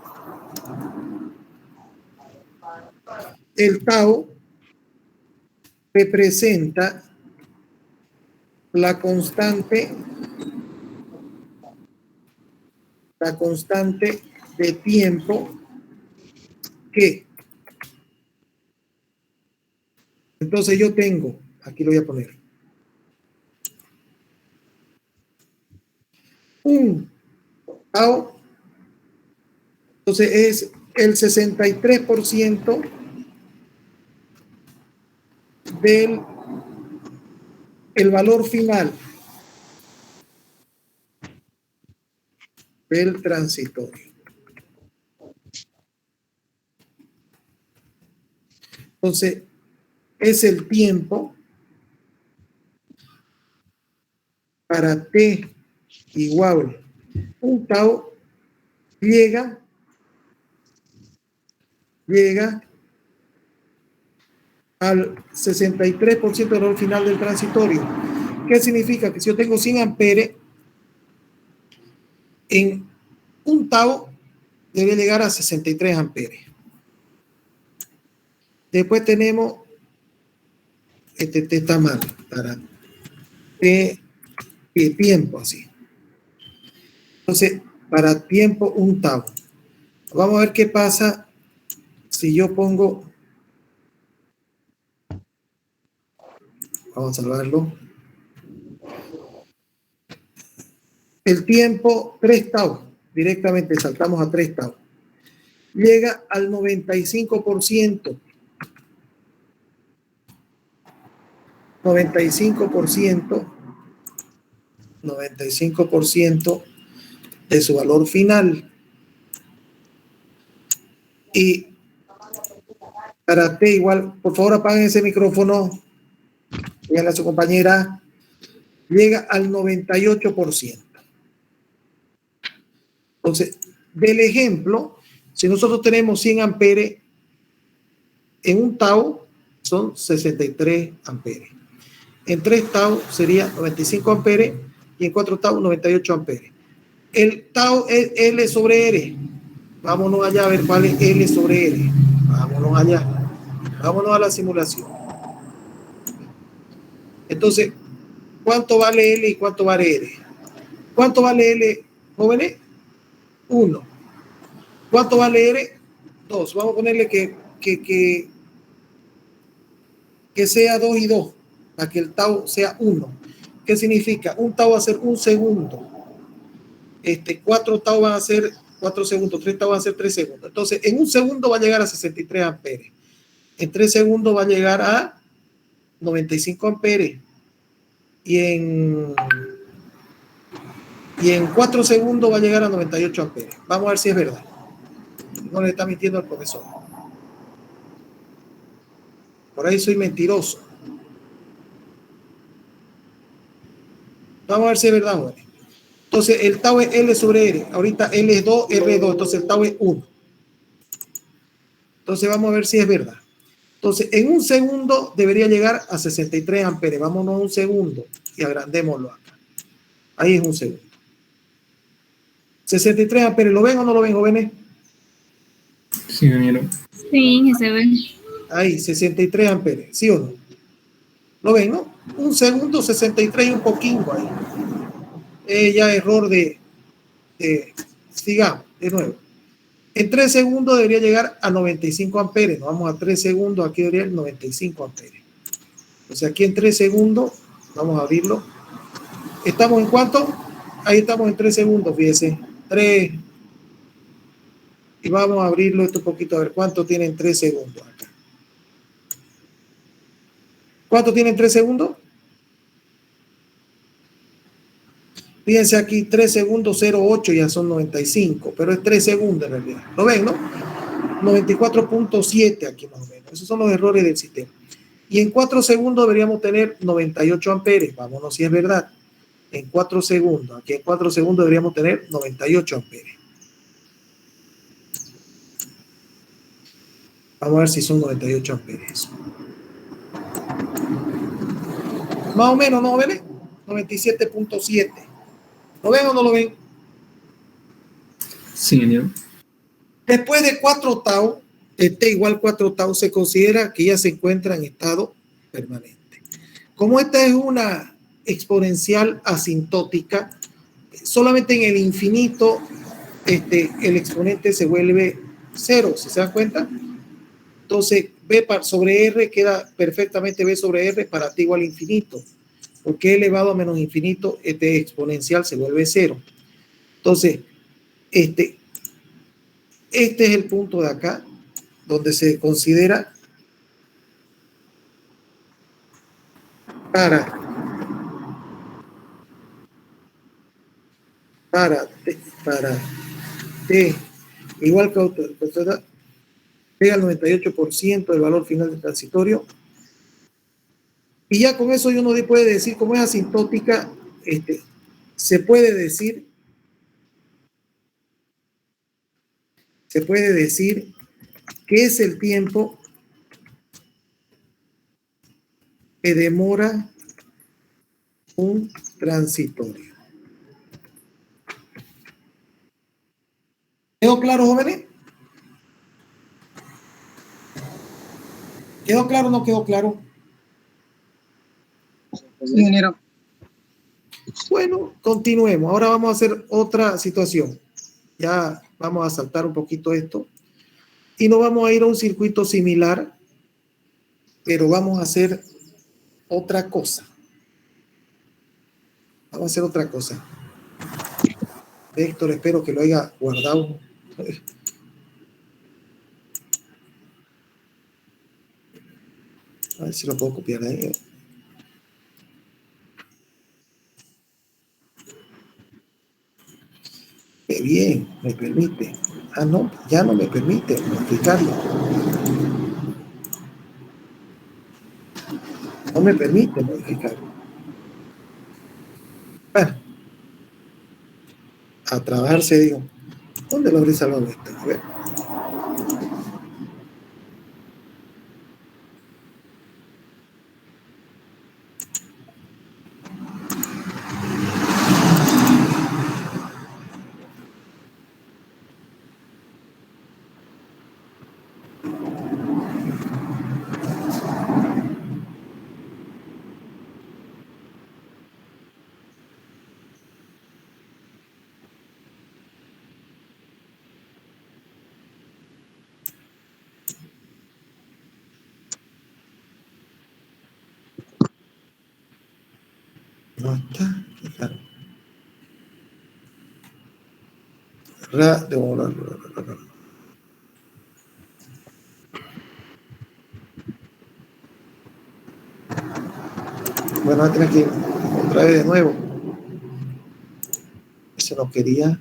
El tau representa la constante de tiempo que. Entonces yo tengo, aquí lo voy a poner, un tau, entonces es el 63% del el valor final del transitorio. Entonces, es el tiempo para T igual un tau llega al 63% del valor final del transitorio. ¿Qué significa? Que si yo tengo 100 amperes, en un tau debe llegar a 63 amperes. Después tenemos, este está mal, para T tiempo así. Entonces, para tiempo, un tau. Vamos a ver qué pasa si yo pongo, vamos a salvarlo, el tiempo 3 tau, directamente saltamos a 3 tau, llega al 95%, 95% de su valor final. Y para T igual, por favor apaguen ese micrófono, díganle a su compañera, llega al 98%. Entonces, del ejemplo, si nosotros tenemos 100 amperes, en un tau son 63 amperes. En 3 tau sería 95 amperes y en 4 tau 98 amperes. El tau es L sobre R. Vámonos allá a ver cuál es L sobre R. Vámonos allá. Vámonos a la simulación. Entonces, ¿cuánto vale L y cuánto vale R? ¿Cuánto vale L, jóvenes? 1. ¿Cuánto vale R? 2. Vamos a ponerle que sea 2 y 2, para que el tau sea 1. ¿Qué significa? Un tau va a ser un segundo. 4 tau van a ser 4 segundos, 3 tau van a ser 3 segundos. Entonces, en un segundo va a llegar a 63 amperes. En 3 segundos va a llegar a 95 amperes. Y en 4 segundos va a llegar a 98 amperes. Vamos a ver si es verdad. No le está mintiendo al profesor. Por ahí soy mentiroso. Vamos a ver si es verdad, jóvenes. Entonces, el tau es L sobre R. Ahorita L es 2, R es 2. Entonces, el tau es 1. Entonces, vamos a ver si es verdad. Entonces, en un segundo debería llegar a 63 amperes. Vámonos a un segundo y agrandémoslo acá. Ahí es un segundo. 63 amperes. ¿Lo ven o no lo ven, jóvenes? Sí, ingeniero. Sí, se ve. Ahí, 63 amperes. ¿Sí o no? ¿Lo ven, no? Un segundo, 63 y un poquito ahí. Ya error de sigamos, de nuevo. En 3 segundos debería llegar a 95 amperes. Nos vamos a 3 segundos, aquí debería ir 95 amperes. Entonces aquí en 3 segundos, vamos a abrirlo. ¿Estamos en cuánto? Ahí estamos en 3 segundos, fíjese. 3. Y vamos a abrirlo esto un poquito, a ver cuánto tiene en 3 segundos acá. ¿Cuánto tiene en 3 segundos? Fíjense aquí, 3 segundos, 0,8 ya son 95, pero es 3 segundos en realidad. ¿Lo ven, no? 94.7 aquí más o menos. Esos son los errores del sistema. Y en 4 segundos deberíamos tener 98 amperes. Vámonos si es verdad. En 4 segundos. Aquí en 4 segundos deberíamos tener 98 amperes. Vamos a ver si son 98 amperes. Más o menos, ¿no ven? 97.7. ¿Lo ven o no lo ven? Sí, ingeniero. Después de 4 tau, T igual 4 tau, se considera que ya se encuentra en estado permanente. Como esta es una exponencial asintótica, solamente en el infinito el exponente se vuelve 0, ¿se dan cuenta? Entonces, B sobre R queda perfectamente B sobre R para T igual infinito, porque elevado a menos infinito, este exponencial se vuelve 0. Entonces, este es el punto de acá, donde se considera para T igual que llega al 98% del valor final del transitorio. Y ya con eso uno puede decir, como es asintótica, se puede decir que es el tiempo que demora un transitorio. ¿Quedó claro, jóvenes? ¿Quedó claro o no quedó claro? Sí, ingeniero. Bueno, continuemos. Ahora vamos a hacer otra situación. Ya vamos a saltar un poquito esto. Y nos vamos a ir a un circuito similar, pero vamos a hacer otra cosa. Vamos a hacer otra cosa. Héctor, espero que lo haya guardado. A ver si lo puedo copiar ahí. Qué bien, me permite. Ah, no, ya no me permite modificarlo. No me permite modificarlo. Bueno, a trabajarse, digo. ¿Dónde lo habré salvado esto? A ver. No está. Claro. Bueno, voy a tener que ir otra vez de nuevo. Eso no quería.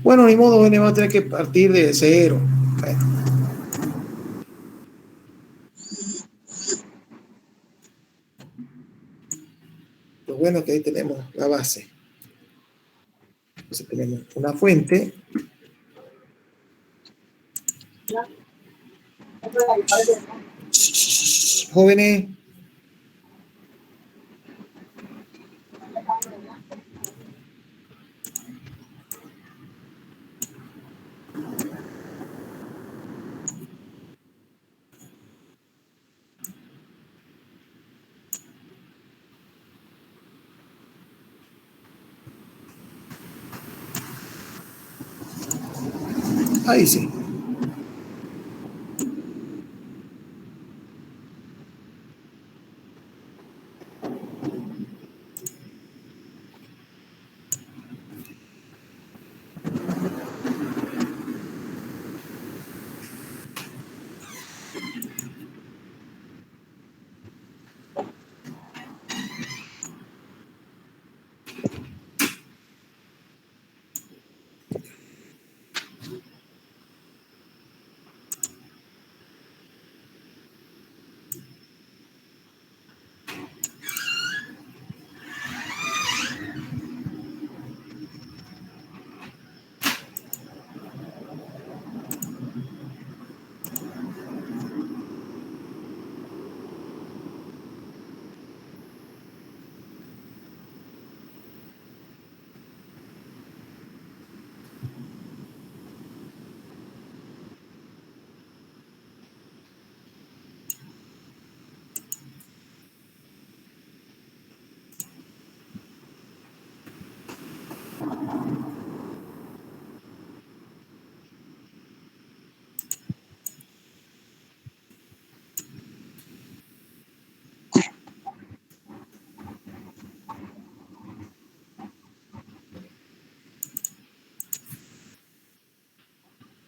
Bueno, ni modo, va a tener que partir de cero. Bueno. Lo bueno es que ahí tenemos la base. Entonces tenemos una fuente. Jóvenes. Ahí sí.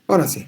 Ahora sí.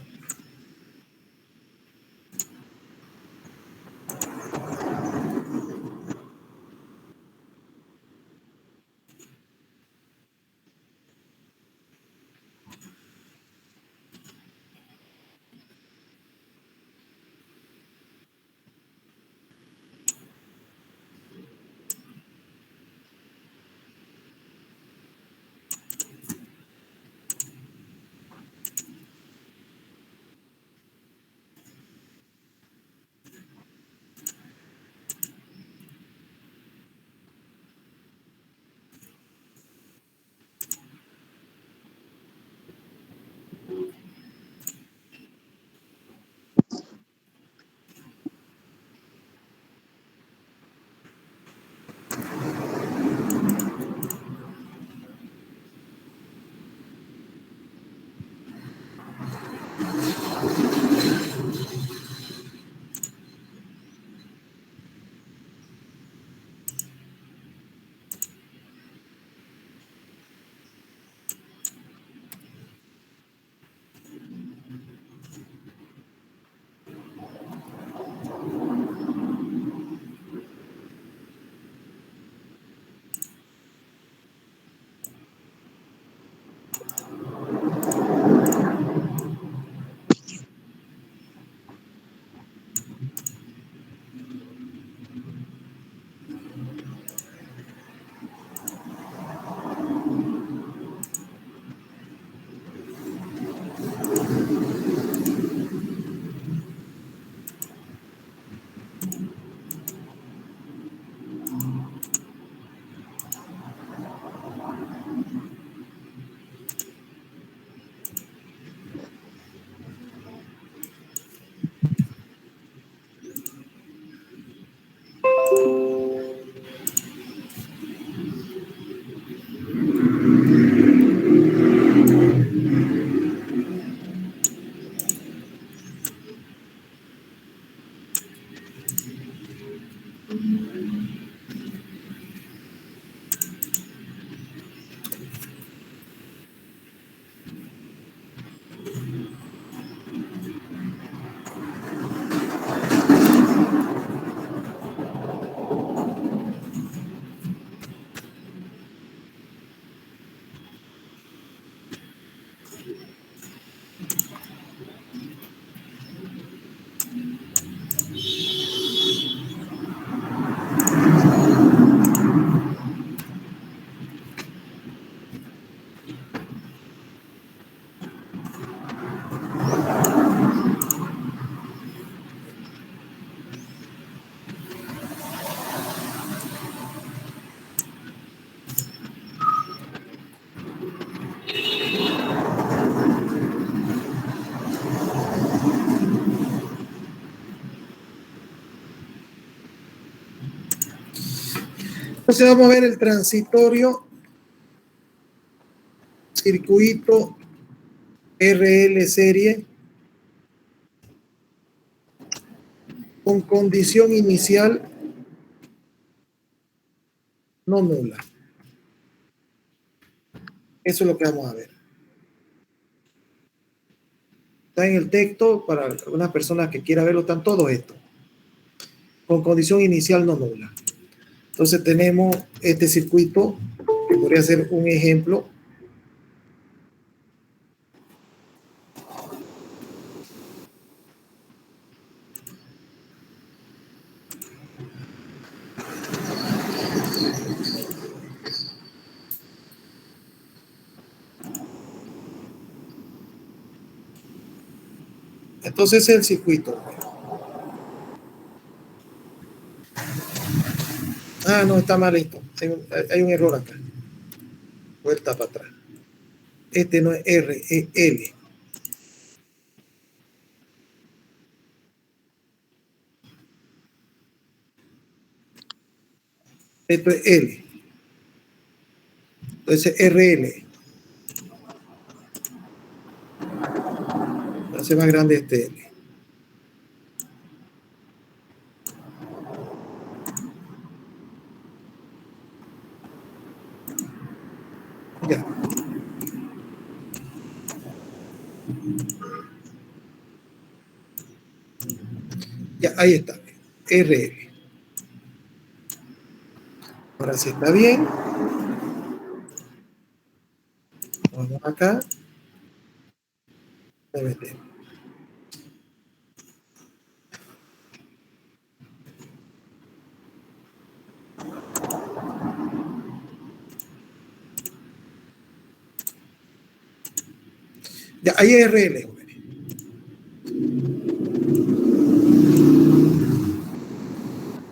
Entonces vamos a ver el transitorio, circuito RL serie con condición inicial no nula. Eso es lo que vamos a ver. Está en el texto para una persona que quiera verlo, están todo esto. Con condición inicial no nula. Entonces tenemos este circuito que podría ser un ejemplo. Entonces ese es el circuito. Ah, no, está mal esto. Hay un error acá. Vuelta para atrás. Este no es R, es L. Esto es L. Entonces RL. Hace más grande este L. Ya. Ya, ahí está. RL. Ahora sí está bien. Vamos acá. Le metemos. Ya, ahí es RL, jóvenes.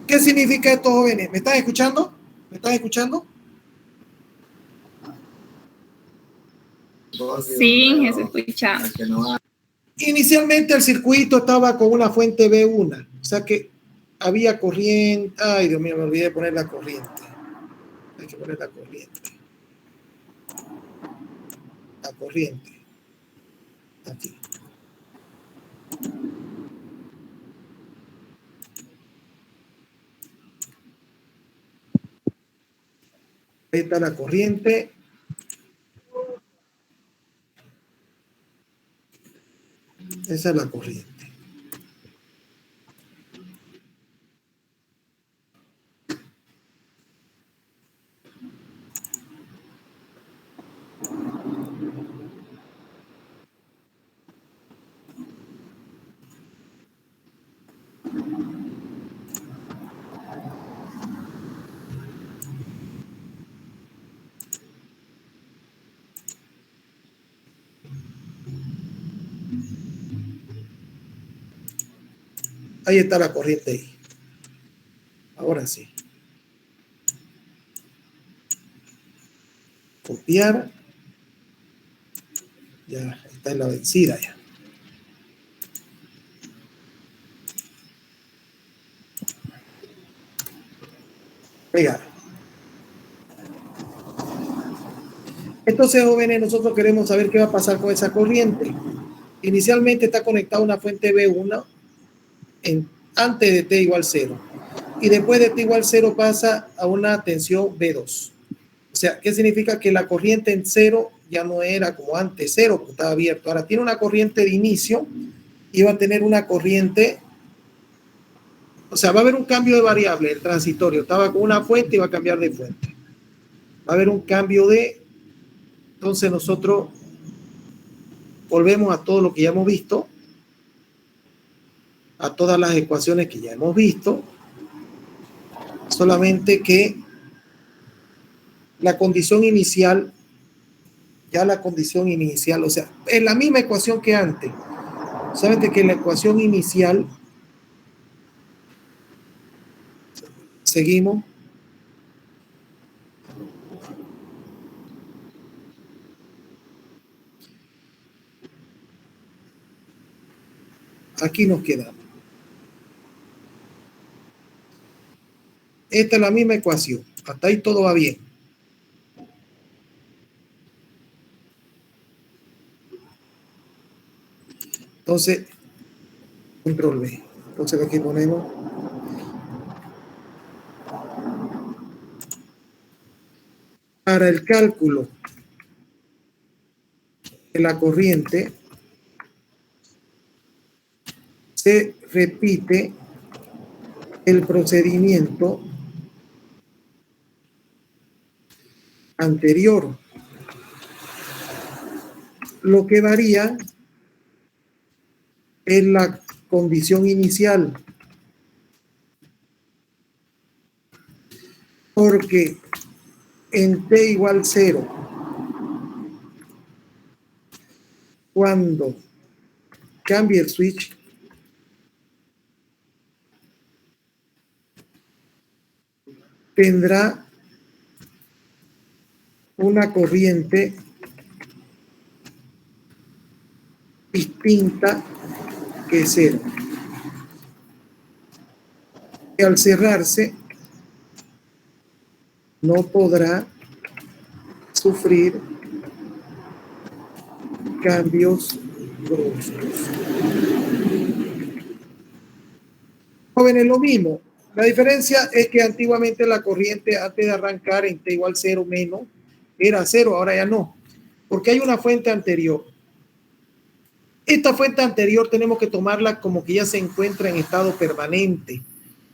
¿Qué significa esto, jóvenes? ¿Me están escuchando? ¿Me están escuchando? Sí, se escucha. Inicialmente el circuito estaba con una fuente B1, o sea que había corriente. Ay, Dios mío, me olvidé de poner la corriente. Hay que poner la corriente. La corriente. Aquí. Ahí está la corriente. Esa es la corriente. Ahí está la corriente ahí. Ahora sí. Copiar. Ya está en la vencida ya. Pegar. Entonces, jóvenes, nosotros queremos saber qué va a pasar con esa corriente. Inicialmente está conectada a una fuente B1 antes de T igual 0. Y después de T igual 0 pasa a una tensión B2. O sea, ¿qué significa? Que la corriente en 0 ya no era como antes 0, porque estaba abierto. Ahora tiene una corriente de inicio y va a tener una corriente. O sea, va a haber un cambio de variable, el transitorio. Estaba con una fuente y va a cambiar de fuente. Va a haber un cambio de... Entonces nosotros volvemos a todo lo que ya hemos visto, a todas las ecuaciones que ya hemos visto, solamente que la condición inicial, o sea, es la misma ecuación que antes, solamente que la ecuación inicial, seguimos, aquí nos quedamos. Esta es la misma ecuación. Hasta ahí todo va bien. Entonces, control B. Entonces aquí ponemos para el cálculo de la corriente se repite el procedimiento anterior. Lo que varía es la condición inicial, porque en T igual 0, cuando cambie el switch, tendrá una corriente distinta que 0. Y al cerrarse, no podrá sufrir cambios bruscos. Jóvenes, lo mismo. La diferencia es que antiguamente la corriente, antes de arrancar en T igual 0 menos, era 0, ahora ya no, porque hay una fuente anterior. Esta fuente anterior tenemos que tomarla como que ya se encuentra en estado permanente,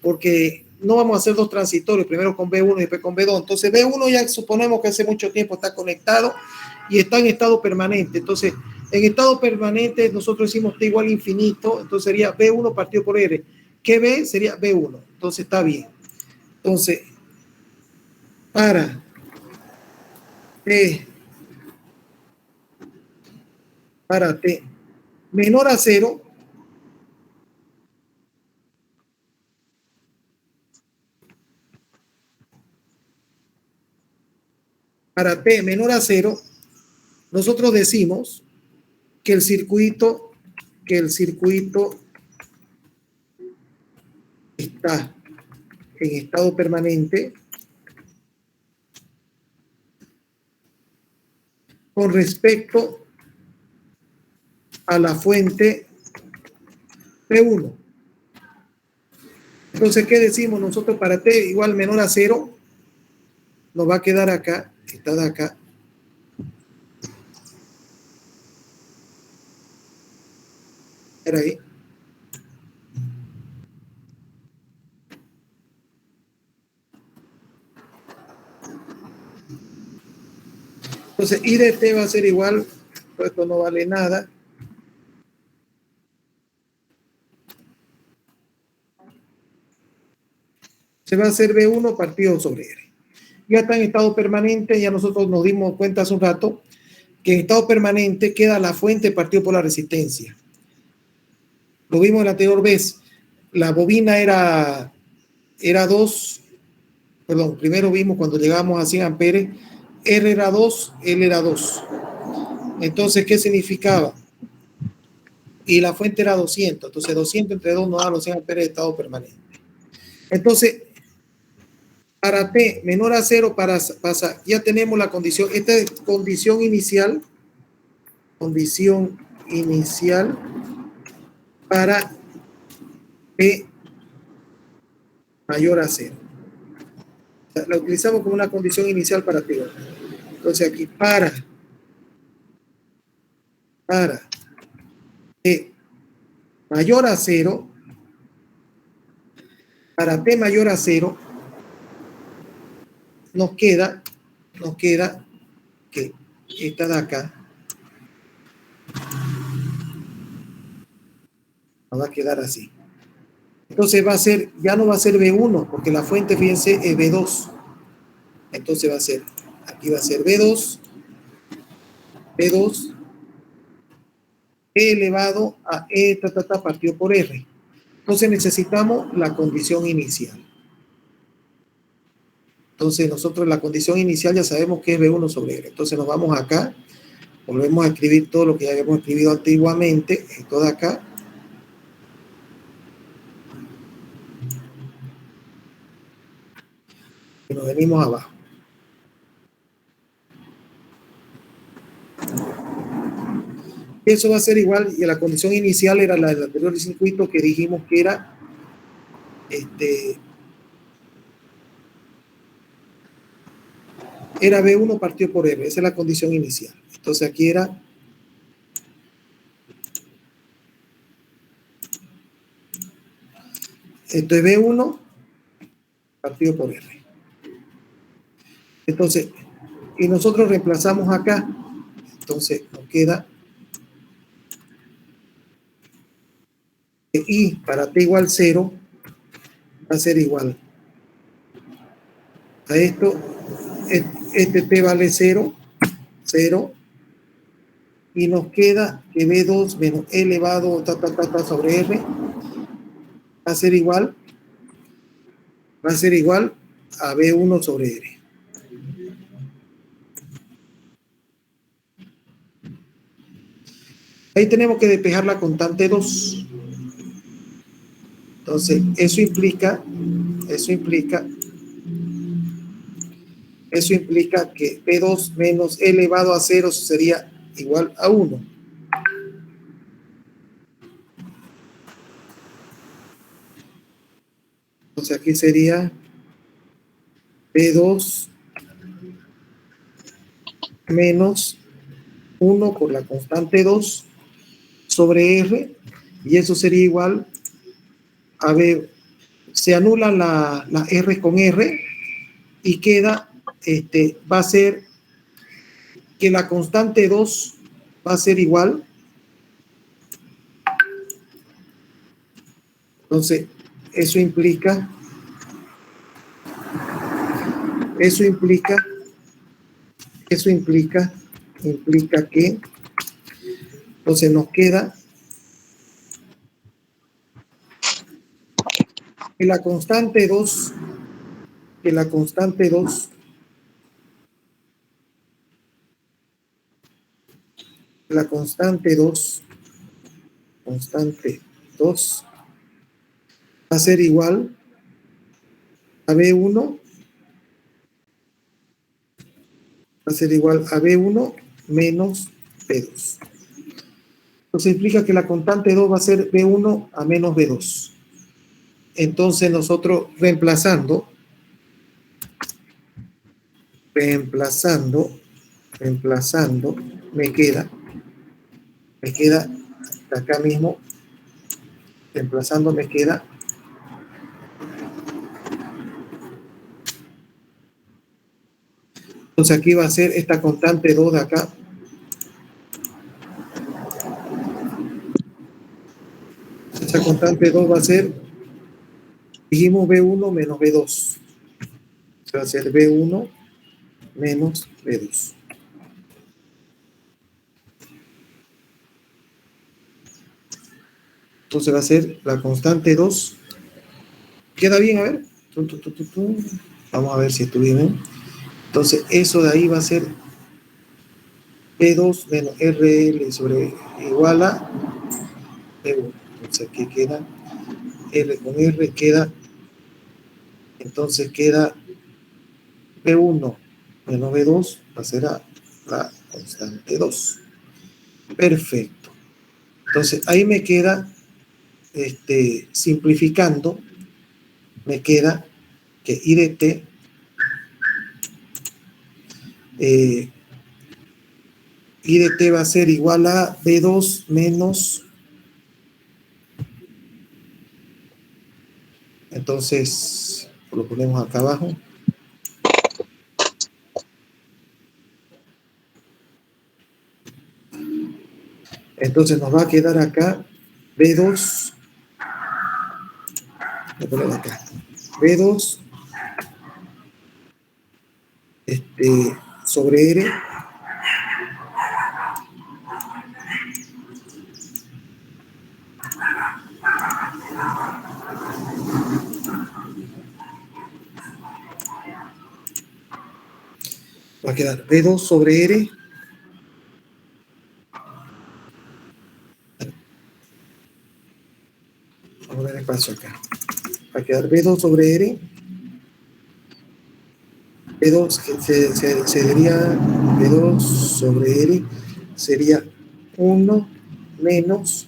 porque no vamos a hacer dos transitorios, primero con B1 y después con B2. Entonces B1 ya suponemos que hace mucho tiempo está conectado y está en estado permanente. Entonces, en estado permanente nosotros decimos T igual infinito, entonces sería B1 partido por R. ¿Qué B? Sería B1. Entonces está bien. Entonces, para T menor a 0, para T menor a 0, nosotros decimos que el circuito está en estado permanente con respecto a la fuente P1. Entonces, ¿qué decimos nosotros para T igual menor a 0? Nos va a quedar acá, está de acá. Era ahí. Entonces, I de T va a ser igual, esto no vale nada. Se va a hacer B1 partido sobre R. Ya está en estado permanente, ya nosotros nos dimos cuenta hace un rato que en estado permanente queda la fuente partido por la resistencia. Lo vimos en la anterior vez. La bobina era 2, perdón, primero vimos cuando llegamos a 100 amperes, R era 2, L era 2. Entonces, ¿qué significaba? Y la fuente era 200. Entonces, 200 entre 2 nos da los 100 amperes de estado permanente. Entonces, para T menor a 0 pasa, ya tenemos la condición. Esta es condición inicial para T mayor a 0. La utilizamos como una condición inicial para T. Entonces aquí para T mayor a 0, para T mayor a 0, nos queda que esta de acá nos va a quedar así. Entonces va a ser, ya no va a ser B1, porque la fuente, fíjense, es B2. Entonces va a ser, aquí va a ser B2, E elevado a E partido por R. Entonces necesitamos la condición inicial. Entonces nosotros la condición inicial ya sabemos que es B1 sobre R. Entonces nos vamos acá, volvemos a escribir todo lo que ya habíamos escrito antiguamente, esto de acá. Y nos venimos abajo. Eso va a ser igual, y la condición inicial era la del anterior circuito que dijimos que era era B1 partido por R. Esa es la condición inicial. Entonces aquí era esto es B1 partido por R. Entonces, y nosotros reemplazamos acá. Entonces nos queda que I para T igual 0 va a ser igual a esto. Este T vale 0, 0. Y nos queda que B2 menos E elevado sobre R va a ser igual a B1 sobre R. Ahí tenemos que despejar la constante 2. Entonces, eso implica que P2 menos E elevado a 0 sería igual a 1. Entonces, aquí sería P2 menos 1 por la constante 2 sobre R, y eso sería igual a B. Se anula la R con R y queda, va a ser que la constante 2 va a ser igual. Entonces, eso implica que entonces nos queda que la constante 2 va a ser igual a B1 menos B2. Entonces implica que la constante 2 va a ser B1 a menos B2. Entonces nosotros reemplazando me queda acá mismo, reemplazando me queda entonces aquí va a ser esta constante 2 de acá. Esta constante 2 va a ser, dijimos B1 menos B2. Va a ser B1 menos B2. Entonces va a ser la constante 2. ¿Queda bien? A ver. Vamos a ver si estuvo bien. Entonces eso de ahí va a ser P2 menos RL sobre igual a B1. Entonces aquí queda R con R queda, entonces queda B1 menos B2 va a ser la constante 2. Perfecto. Entonces ahí me queda, simplificando, me queda que I de T I de T va a ser igual a B2 menos, entonces lo ponemos acá abajo. Entonces nos va a quedar acá B2, voy a poner acá, B2 sobre R va a quedar B2 sobre R vamos a ver el paso acá, va a quedar B2 sobre R B2 sería B2 sobre R, sería 1 menos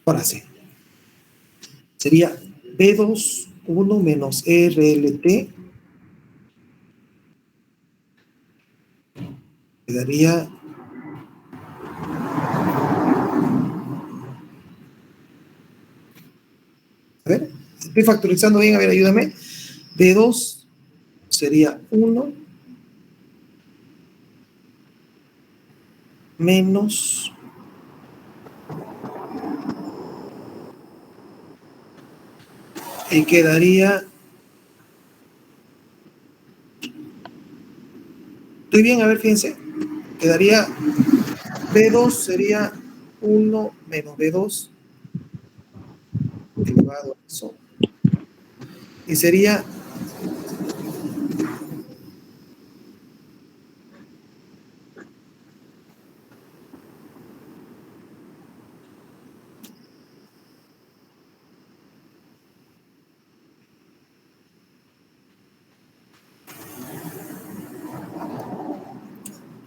ahora sí. Sería B2, 1 menos RLT. Quedaría a ver, estoy factorizando bien, a ver, ayúdame. B2 sería 1 menos y quedaría, estoy bien, a ver, fíjense, quedaría B2 sería 1 menos B2 elevado a eso, y sería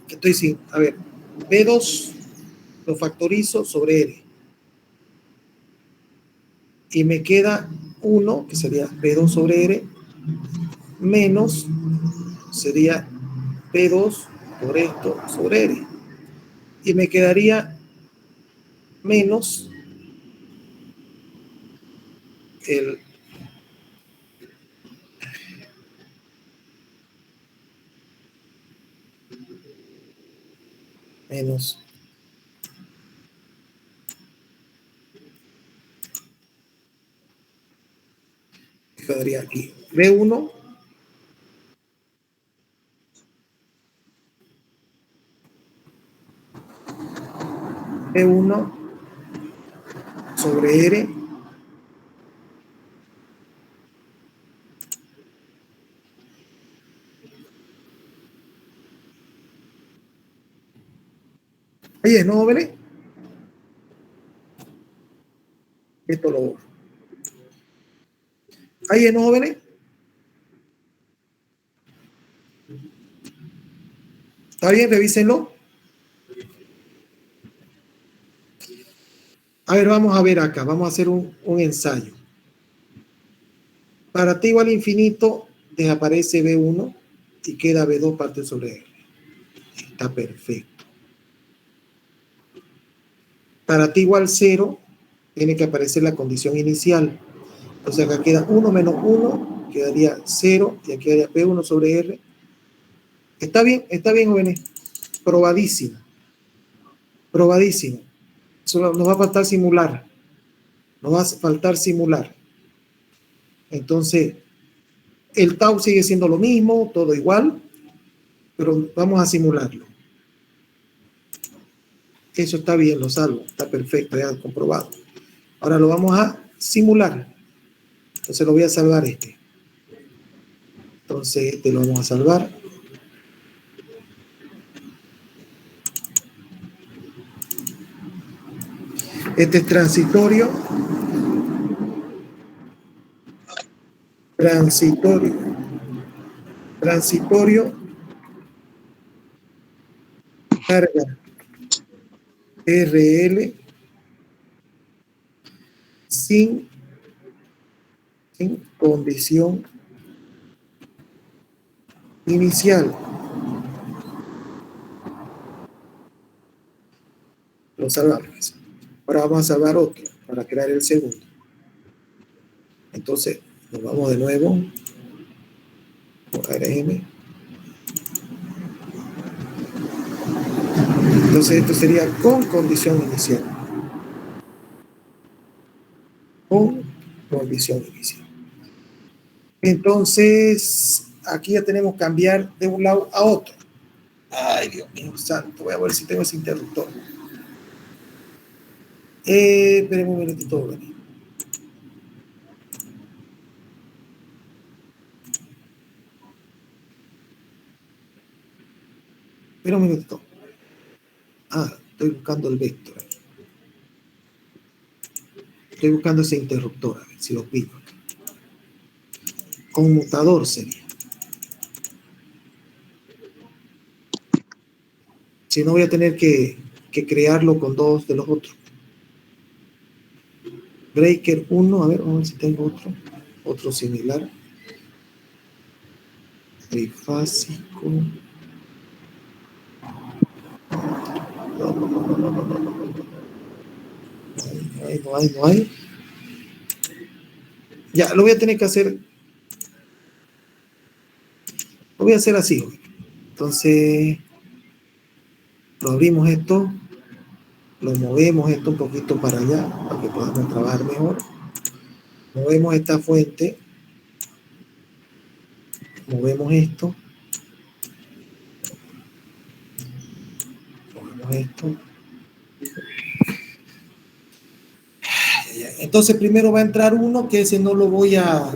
estoy sin, a ver, B2 lo factorizo sobre R y me queda 1, que sería B2 sobre R, menos sería B2 por esto sobre R. Y me quedaría menos el menos quedaría aquí B1 B1 sobre R oye, ¿no, jóvenes? Esto lo borro. Ahí, ¿no, jóvenes? ¿Está bien? Revísenlo. A ver, vamos a ver acá. Vamos a hacer un ensayo. Para t igual a infinito, desaparece B1 y queda B2 parte sobre R. Está perfecto. Para t igual 0, tiene que aparecer la condición inicial. Entonces acá queda 1 menos 1, quedaría 0, y aquí quedaría P1 sobre R. Está bien, jóvenes. Probadísimo. Probadísimo. Solo nos va a faltar simular. Nos va a faltar simular. Entonces, el tau sigue siendo lo mismo, todo igual, pero vamos a simularlo. Eso está bien, lo salvo. Está perfecto, ya comprobado. Ahora lo vamos a simular. Entonces lo voy a salvar este. Entonces este lo vamos a salvar. Este es transitorio. Transitorio. Carga RL sin condición inicial. Lo salvamos. Ahora vamos a salvar otro para crear el segundo. Entonces, nos vamos de nuevo por ARM. Entonces, esto sería con condición inicial. Con condición inicial. Entonces, aquí ya tenemos que cambiar de un lado a otro. Ay, Dios mío, santo. Voy a ver si tengo ese interruptor. Esperemos un minutito. ¿Vale? Espera un minutito. Estoy buscando el vector. Estoy buscando ese interruptor, a ver si lo pillo. Conmutador sería. Si no, voy a tener que crearlo con dos de los otros. Breaker 1, a ver, vamos a ver si tengo otro similar. Trifásico. No hay. Ya, lo voy a tener que hacer. Lo voy a hacer así. Entonces, lo abrimos esto. Lo movemos esto un poquito para allá, para que podamos trabajar mejor. Movemos esta fuente. Movemos esto. Movemos esto. Entonces primero va a entrar uno que ese no lo voy a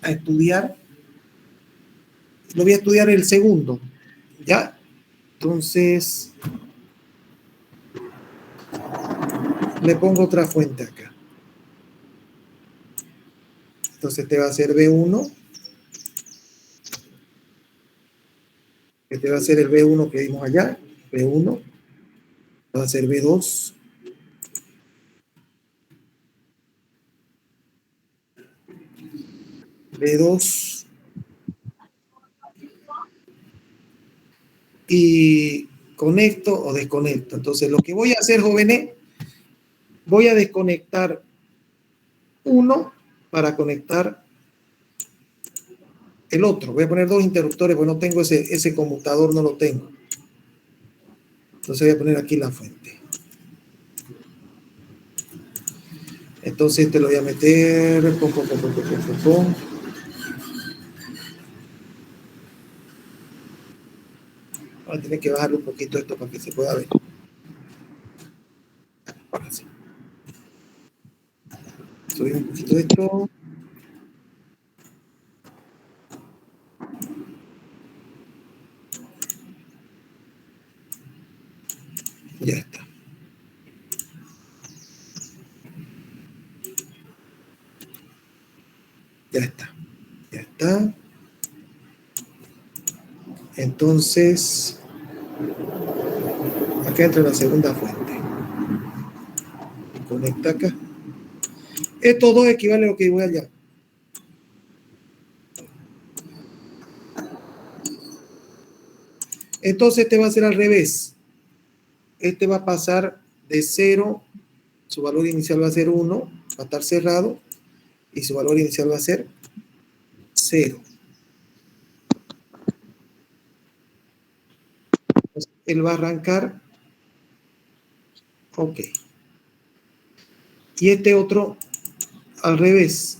estudiar. Lo voy a estudiar el segundo. ¿Ya? Entonces le pongo otra fuente acá. Entonces este va a ser B1. Este va a ser el B1 que vimos allá. B1. Va a ser B2. B2. Y conecto o desconecto. Entonces lo que voy a hacer, jóvenes, voy a desconectar uno para conectar el otro. Voy a poner dos interruptores porque no tengo ese conmutador, no lo tengo. Entonces voy a poner aquí la fuente. Entonces te lo voy a meter. Voy a tener que bajarle un poquito esto para que se pueda ver. Ahora sí. Subir un poquito esto. Ya está. Ya está. Ya está. Entonces, acá entra la segunda fuente. Conecta acá. Estos dos equivalen a lo que voy allá. Entonces este va a ser al revés. Este va a pasar de 0, su valor inicial va a ser 1, va a estar cerrado, y su valor inicial va a ser 0. Entonces, él va a arrancar. Ok. Y este otro al revés.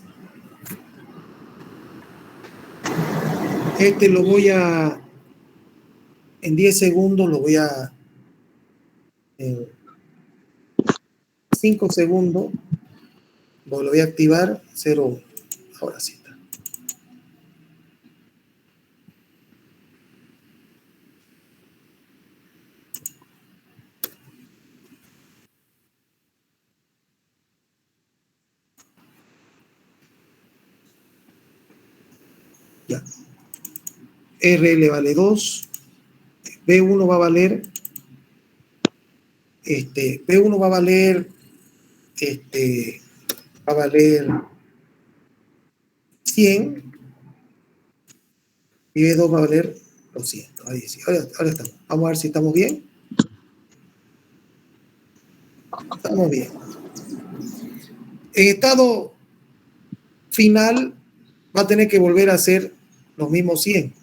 Este lo voy a, en 10 segundos lo voy a, en 5 segundos, lo voy a activar 0. Ahora sí está. Ya. RL vale 2. B1 va a valer. B1 va a valer. Va a valer 100. Y B2 va a valer 200. Ahí sí. Ahora estamos. Vamos a ver si estamos bien. Estamos bien. En estado final va a tener que volver a hacer los mismos 100.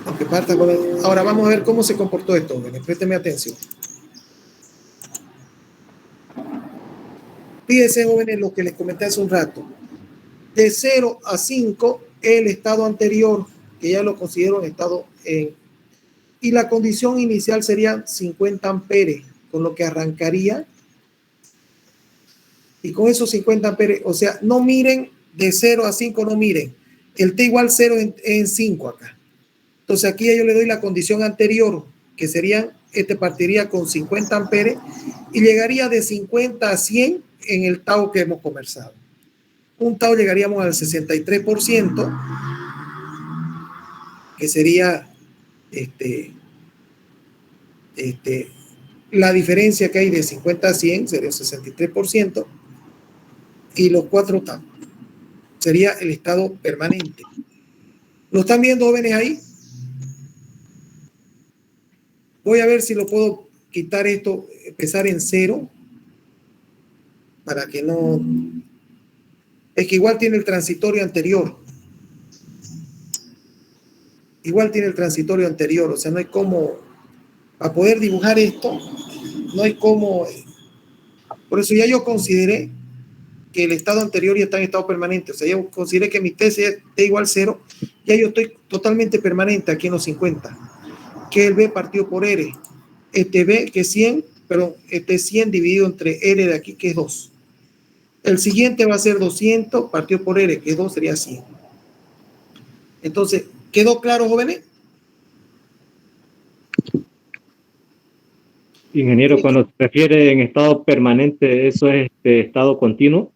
Aunque parta con el... Ahora vamos a ver cómo se comportó esto. Présteme atención. Fíjense, jóvenes, lo que les comenté hace un rato. De 0 a 5, el estado anterior, que ya lo considero en estado y la condición inicial sería 50 amperes, con lo que arrancaría. Y con esos 50 amperes, o sea, no miren de 0 a 5, no miren. El T igual 0 en 5 acá. Entonces aquí yo le doy la condición anterior, que serían, partiría con 50 amperes y llegaría de 50 a 100 en el tau que hemos conversado. Un tau llegaríamos al 63%, que sería la diferencia que hay de 50 a 100, sería el 63%, y los 4 tau. Sería el estado permanente. ¿Lo están viendo, jóvenes, ahí? Voy a ver si lo puedo quitar esto, empezar en 0, para que no... Es que igual tiene el transitorio anterior. Igual tiene el transitorio anterior, o sea, no hay cómo... Para poder dibujar esto, no hay cómo... Por eso ya yo consideré que el estado anterior ya está en estado permanente. O sea, yo consideré que mi T igual 0, ya yo estoy totalmente permanente aquí en los 50. Que el B partido por R. B que es 100, pero es 100 dividido entre R de aquí, que es 2. El siguiente va a ser 200 partido por R, que 2 sería 100. Entonces, ¿quedó claro, jóvenes? Ingeniero, cuando se refiere en estado permanente, ¿eso es estado continuo?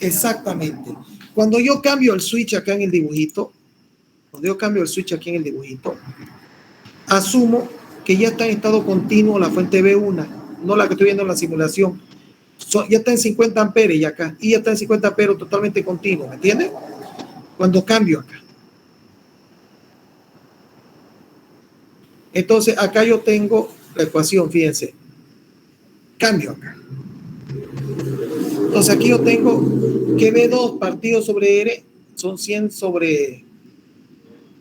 Exactamente. Cuando yo cambio el switch acá en el dibujito, asumo que ya está en estado continuo la fuente B1, no la que estoy viendo en la simulación. Ya está en 50 amperes y acá, y ya está en 50 amperes totalmente continuo, ¿me entienden? Cuando cambio acá. Entonces, acá yo tengo la ecuación, fíjense. Cambio acá. Entonces, aquí yo tengo que B2 partido sobre R son 100 sobre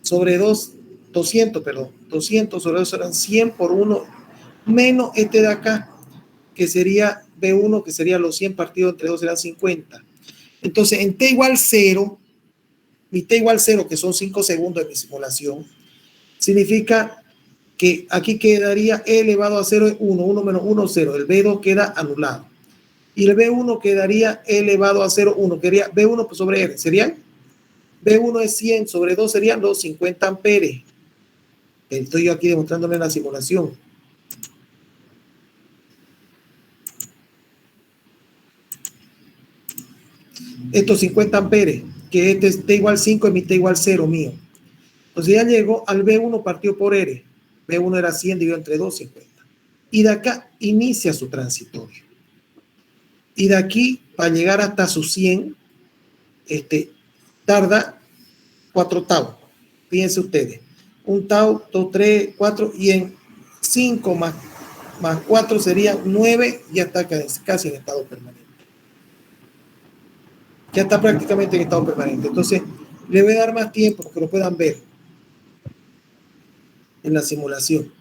2, 200, perdón. 200 sobre 2 serán 100 por 1 menos este de acá, que sería B1, que sería los 100 partidos entre 2 serán 50. Entonces, en T igual 0, mi T igual 0, que son 5 segundos de mi simulación, significa que aquí quedaría E elevado a 0 es 1, 1 menos 1, 0. El B2 queda anulado. Y el B1 quedaría E elevado a 0, 1. Quedaría B1 sobre R. ¿Serían? B1 es 100 sobre 2, serían los 50 amperes. Estoy yo aquí demostrándole en la simulación. Estos 50 amperes, que este es T igual 5 y mi T igual 0 mío. Entonces ya llegó al B1 partido por R. B1 era 100 dividido entre 2, 50. Y de acá inicia su transitorio. Y de aquí, para llegar hasta su 100, tarda 4 tau. Fíjense ustedes. 1 tau, 2, 3, 4, y en 5 más 4 sería 9, ya está casi en estado permanente. Ya está prácticamente en estado permanente. Entonces, le voy a dar más tiempo para que lo puedan ver en la simulación.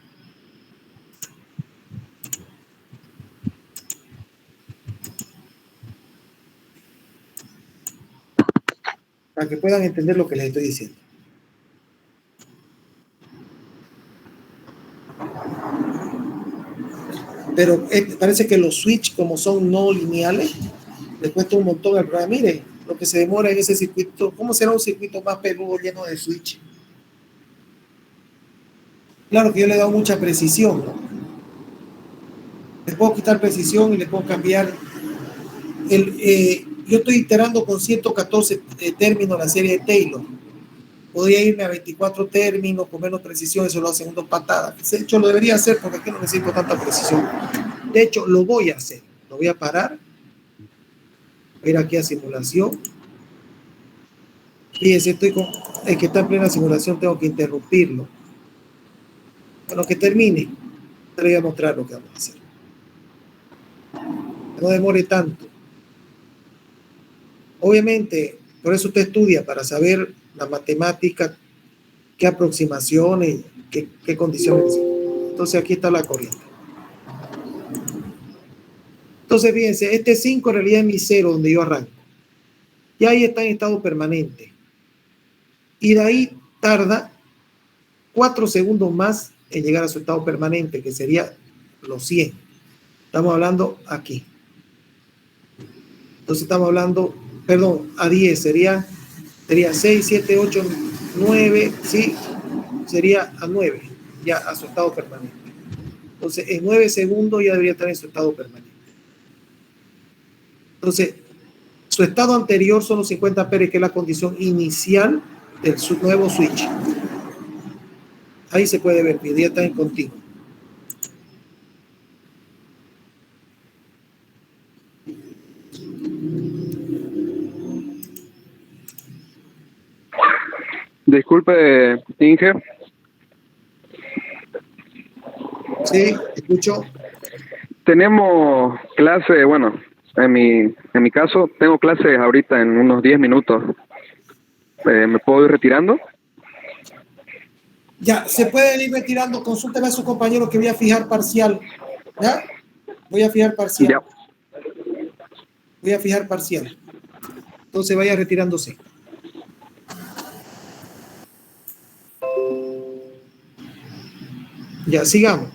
Para que puedan entender lo que les estoy diciendo. Pero parece que los switch, como son no lineales, les cuesta un montón al programa. Mire lo que se demora en ese circuito. ¿Cómo será un circuito más peludo lleno de switch? Claro que yo le he dado mucha precisión, ¿no? Les puedo quitar precisión y les puedo cambiar. Yo estoy iterando con 114 términos la serie de Taylor. Podría irme a 24 términos con menos precisión, eso lo hace en 2 patadas. De hecho, lo debería hacer porque aquí no necesito tanta precisión. De hecho, lo voy a hacer. Lo voy a parar. Voy a ir aquí a simulación. Fíjense, el que está en plena simulación tengo que interrumpirlo. Bueno, que termine. Te voy a mostrar lo que vamos a hacer. No demore tanto. Obviamente, por eso usted estudia, para saber la matemática, qué aproximaciones, qué condiciones. Entonces aquí está la corriente. Entonces, fíjense, este 5 en realidad es mi 0 donde yo arranco. Y ahí está en estado permanente. Y de ahí tarda 4 segundos más en llegar a su estado permanente, que sería los 100. Estamos hablando aquí. Entonces estamos hablando, perdón, a 10 sería 6, 7, 8, 9, ¿sí? Sería a 9, ya a su estado permanente. Entonces, en 9 segundos ya debería estar en su estado permanente. Entonces, su estado anterior son los 50 amperes, que es la condición inicial del nuevo switch. Ahí se puede ver, ya está en continuo. Disculpe, Inge. Sí, escucho. Tenemos clase, bueno, en mi caso, tengo clases ahorita en unos 10 minutos. ¿Me puedo ir retirando? Ya, se pueden ir retirando. Consúlteme a su compañero que voy a fijar parcial. ¿Ya? Voy a fijar parcial. Ya. Voy a fijar parcial. Entonces vaya retirándose. Ya, sigamos.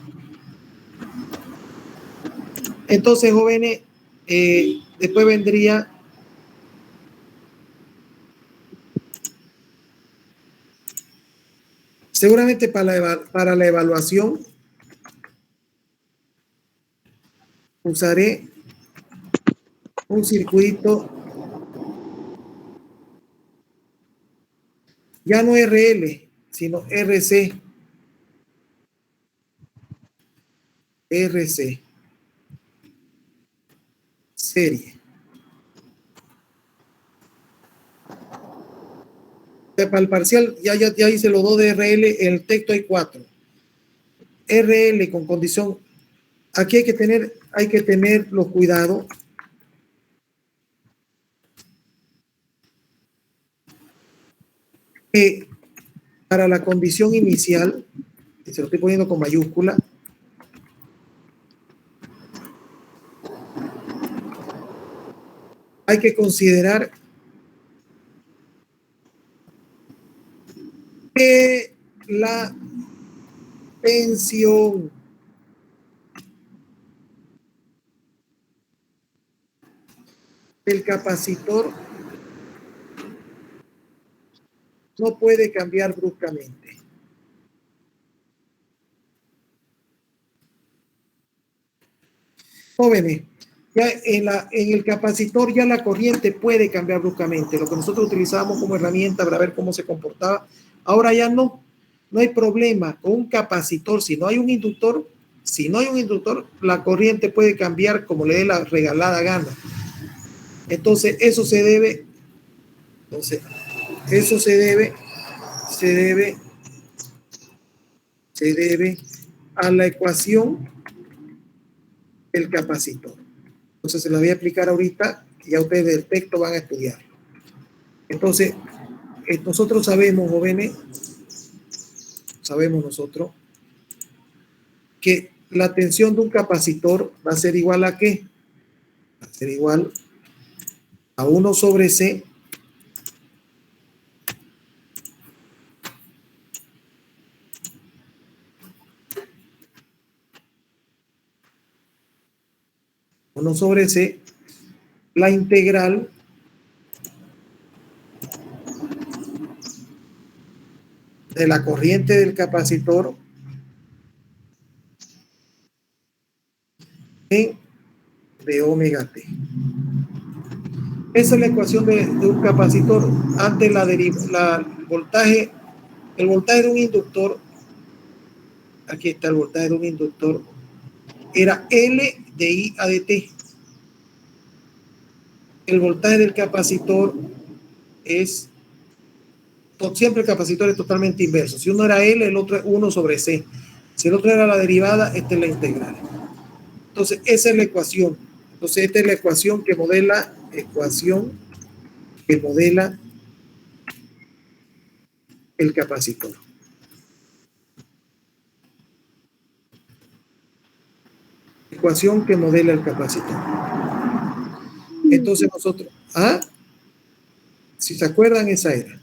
Entonces, jóvenes, después vendría seguramente para la evaluación usaré un circuito, ya no RL, sino RC. RC. Serie. Para el parcial, ya hice los dos de RL, en el texto hay 4. RL con condición, aquí hay que tener los cuidados. Que para la condición inicial, que se lo estoy poniendo con mayúscula, hay que considerar que la tensión del capacitor no puede cambiar bruscamente. Jóvenes, ya en el capacitor ya la corriente puede cambiar bruscamente. Lo que nosotros utilizábamos como herramienta para ver cómo se comportaba, ahora ya no hay problema. Con un capacitor, si no hay un inductor, la corriente puede cambiar como le dé la regalada gana. Entonces, eso se debe a la ecuación del capacitor. Entonces, se la voy a explicar ahorita, y ya ustedes del texto van a estudiar. Entonces, nosotros sabemos, jóvenes, que la tensión de un capacitor va a ser igual a ¿qué? Va a ser igual a 1 sobre C la integral de la corriente del capacitor de omega t. Esa es la ecuación de un capacitor. Antes el voltaje de un inductor, aquí está el voltaje de un inductor, era L de I a de T. El voltaje del capacitor es, siempre el capacitor es totalmente inverso. Si uno era L, el otro es 1 sobre C. Si el otro era la derivada, esta es la integral. Entonces, esa es la ecuación. Entonces, esta es la ecuación que modela el capacitor. ecuación que modela el capacitor. Entonces nosotros, si se acuerdan, esa era.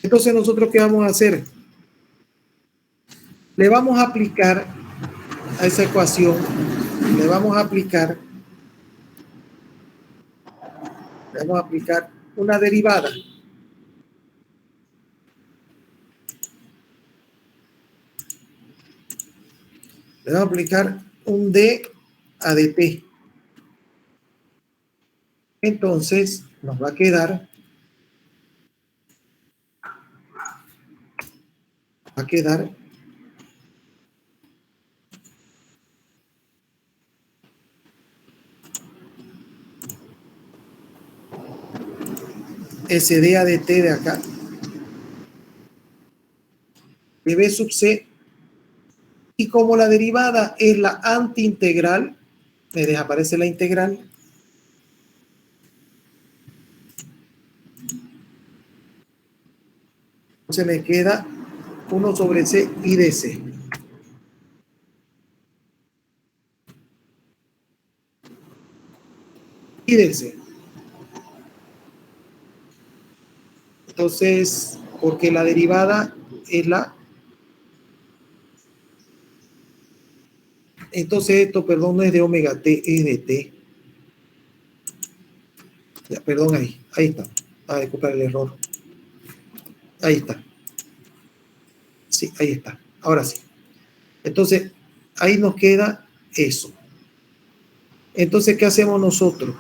Entonces nosotros, ¿qué vamos a hacer? Le vamos a aplicar a esa ecuación, le vamos a aplicar una derivada. Le vamos a aplicar un d a dt. Entonces nos va a quedar ese d a dt de acá, de b sub c, y como la derivada es la antiintegral, me desaparece la integral. Entonces me queda 1 sobre c y de c. Y de c. Entonces, porque la derivada es la... Entonces esto, perdón, no es de omega t, es de t. Ya, perdón, ahí está. A disculpar el error. Ahí está. Sí, ahí está. Ahora sí. Entonces, ahí nos queda eso. Entonces, ¿qué hacemos nosotros?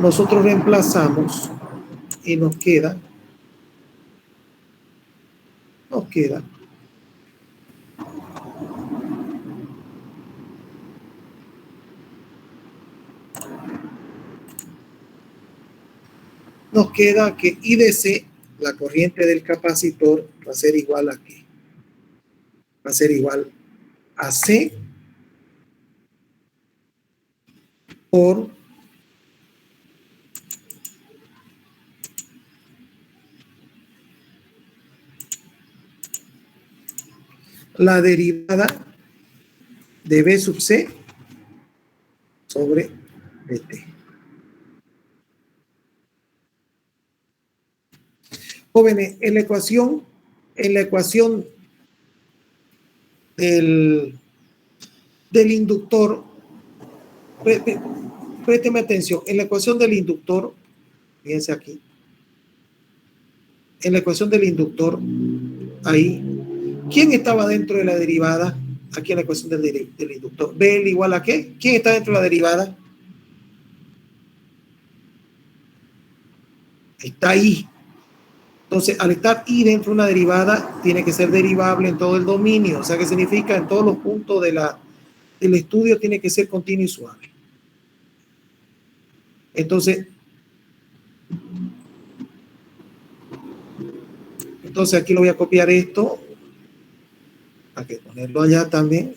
Nosotros reemplazamos y nos queda que I de C, la corriente del capacitor, va a ser igual a ¿qué? Va a ser igual a C por la derivada de B sub C sobre dt. Jóvenes, en la ecuación del inductor, présteme atención, en la ecuación del inductor, fíjense aquí, en la ecuación del inductor, ahí, ¿quién estaba dentro de la derivada? Aquí en la ecuación del inductor. ¿BL igual a qué? ¿Quién está dentro de la derivada? Está I. Entonces, al estar I dentro de una derivada, tiene que ser derivable en todo el dominio. O sea, ¿qué significa? En todos los puntos del estudio tiene que ser continuo y suave. Entonces aquí lo voy a copiar esto. Hay que ponerlo allá también.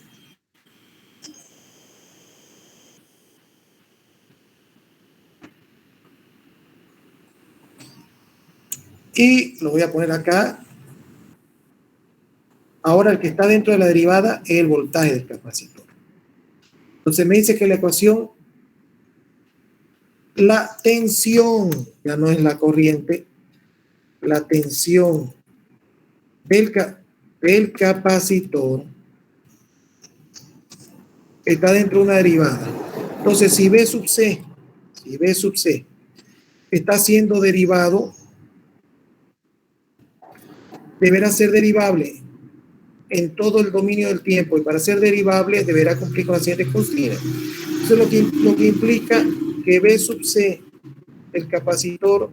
Y lo voy a poner acá. Ahora el que está dentro de la derivada es el voltaje del capacitor. Entonces me dice que la ecuación, la tensión, ya no es la corriente, la tensión del capacitor está dentro de una derivada. Entonces, si B sub C está siendo derivado, deberá ser derivable en todo el dominio del tiempo, y para ser derivable deberá cumplir con las siguientes consignas. Eso es lo que implica que B sub C, el capacitor,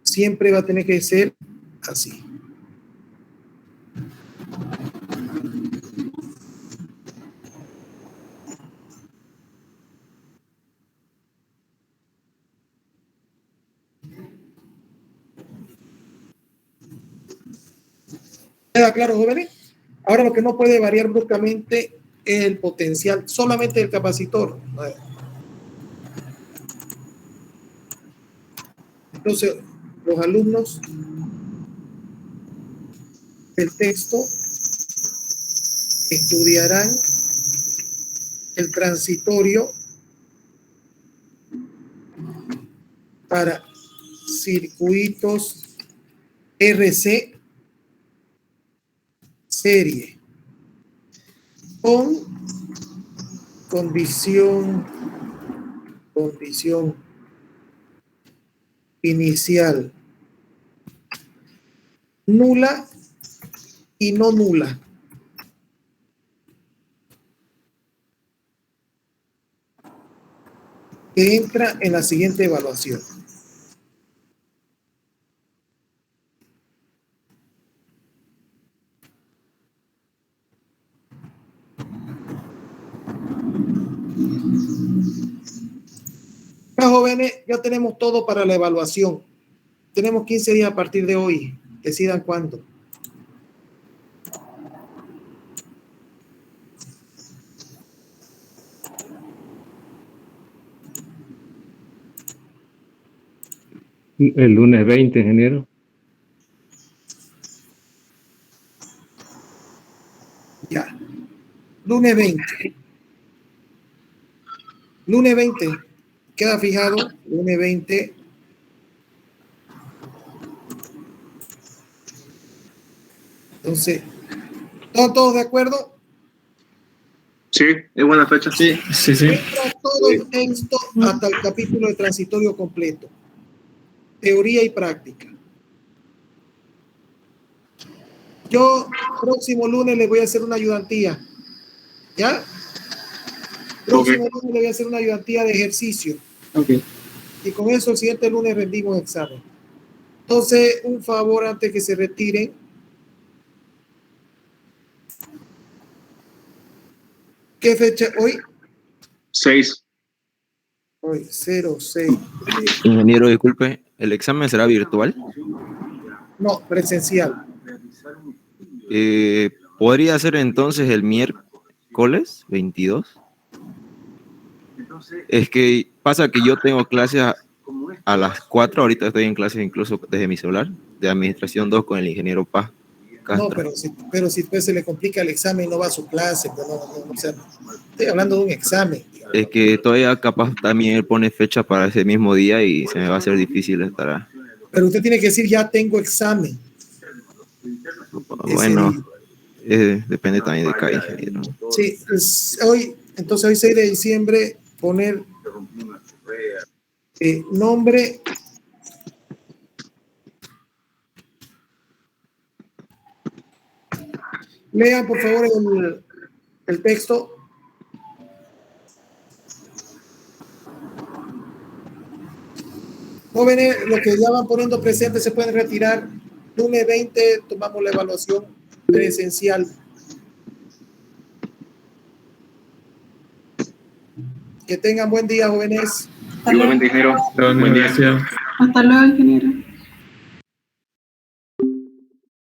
siempre va a tener que ser así. ¿Queda claro, jóvenes? Ahora lo que no puede variar bruscamente es el potencial solamente del capacitor. Entonces, los alumnos del texto, estudiarán el transitorio para circuitos RC serie con condición inicial nula y no nula. Que entra en la siguiente evaluación. Jóvenes, ya tenemos todo para la evaluación. Tenemos 15 días a partir de hoy. Decidan cuándo. El lunes 20, ingeniero. Ya. Lunes 20. Lunes 20. Queda fijado. Lunes 20. Entonces, ¿están todos de acuerdo? Sí, es buena fecha. Sí. Entra todo el texto hasta el capítulo de transitorio completo. Teoría y práctica. Yo próximo lunes les voy a hacer una ayudantía. ¿Ya? Próximo lunes les voy a hacer una ayudantía de ejercicio. Okay. Y con eso el siguiente lunes rendimos examen. Entonces, un favor antes que se retiren. ¿Qué fecha hoy? 6. Hoy, 06. Ingeniero, disculpe, ¿el examen será virtual? No, presencial. ¿Podría ser entonces el miércoles 22? Es que pasa que yo tengo clases a las 4, ahorita estoy en clases incluso desde mi celular, de Administración 2 con el ingeniero Paz Castro. No, pero si después se le complica el examen y no va a su clase, pues o sea, estoy hablando de un examen. Es que todavía capaz también él pone fecha para ese mismo día y se me va a hacer difícil estar. Pero usted tiene que decir, ya tengo examen. Bueno, depende también de cada ingeniero. Sí, pues entonces hoy 6 de diciembre, poner nombre. Lean, por favor, el texto. Jóvenes, los que ya van poniendo presentes se pueden retirar. Lunes 20 tomamos la evaluación presencial. Que tengan buen día, jóvenes. Igualmente, ingeniero. Buen día. Hasta luego, ingeniero.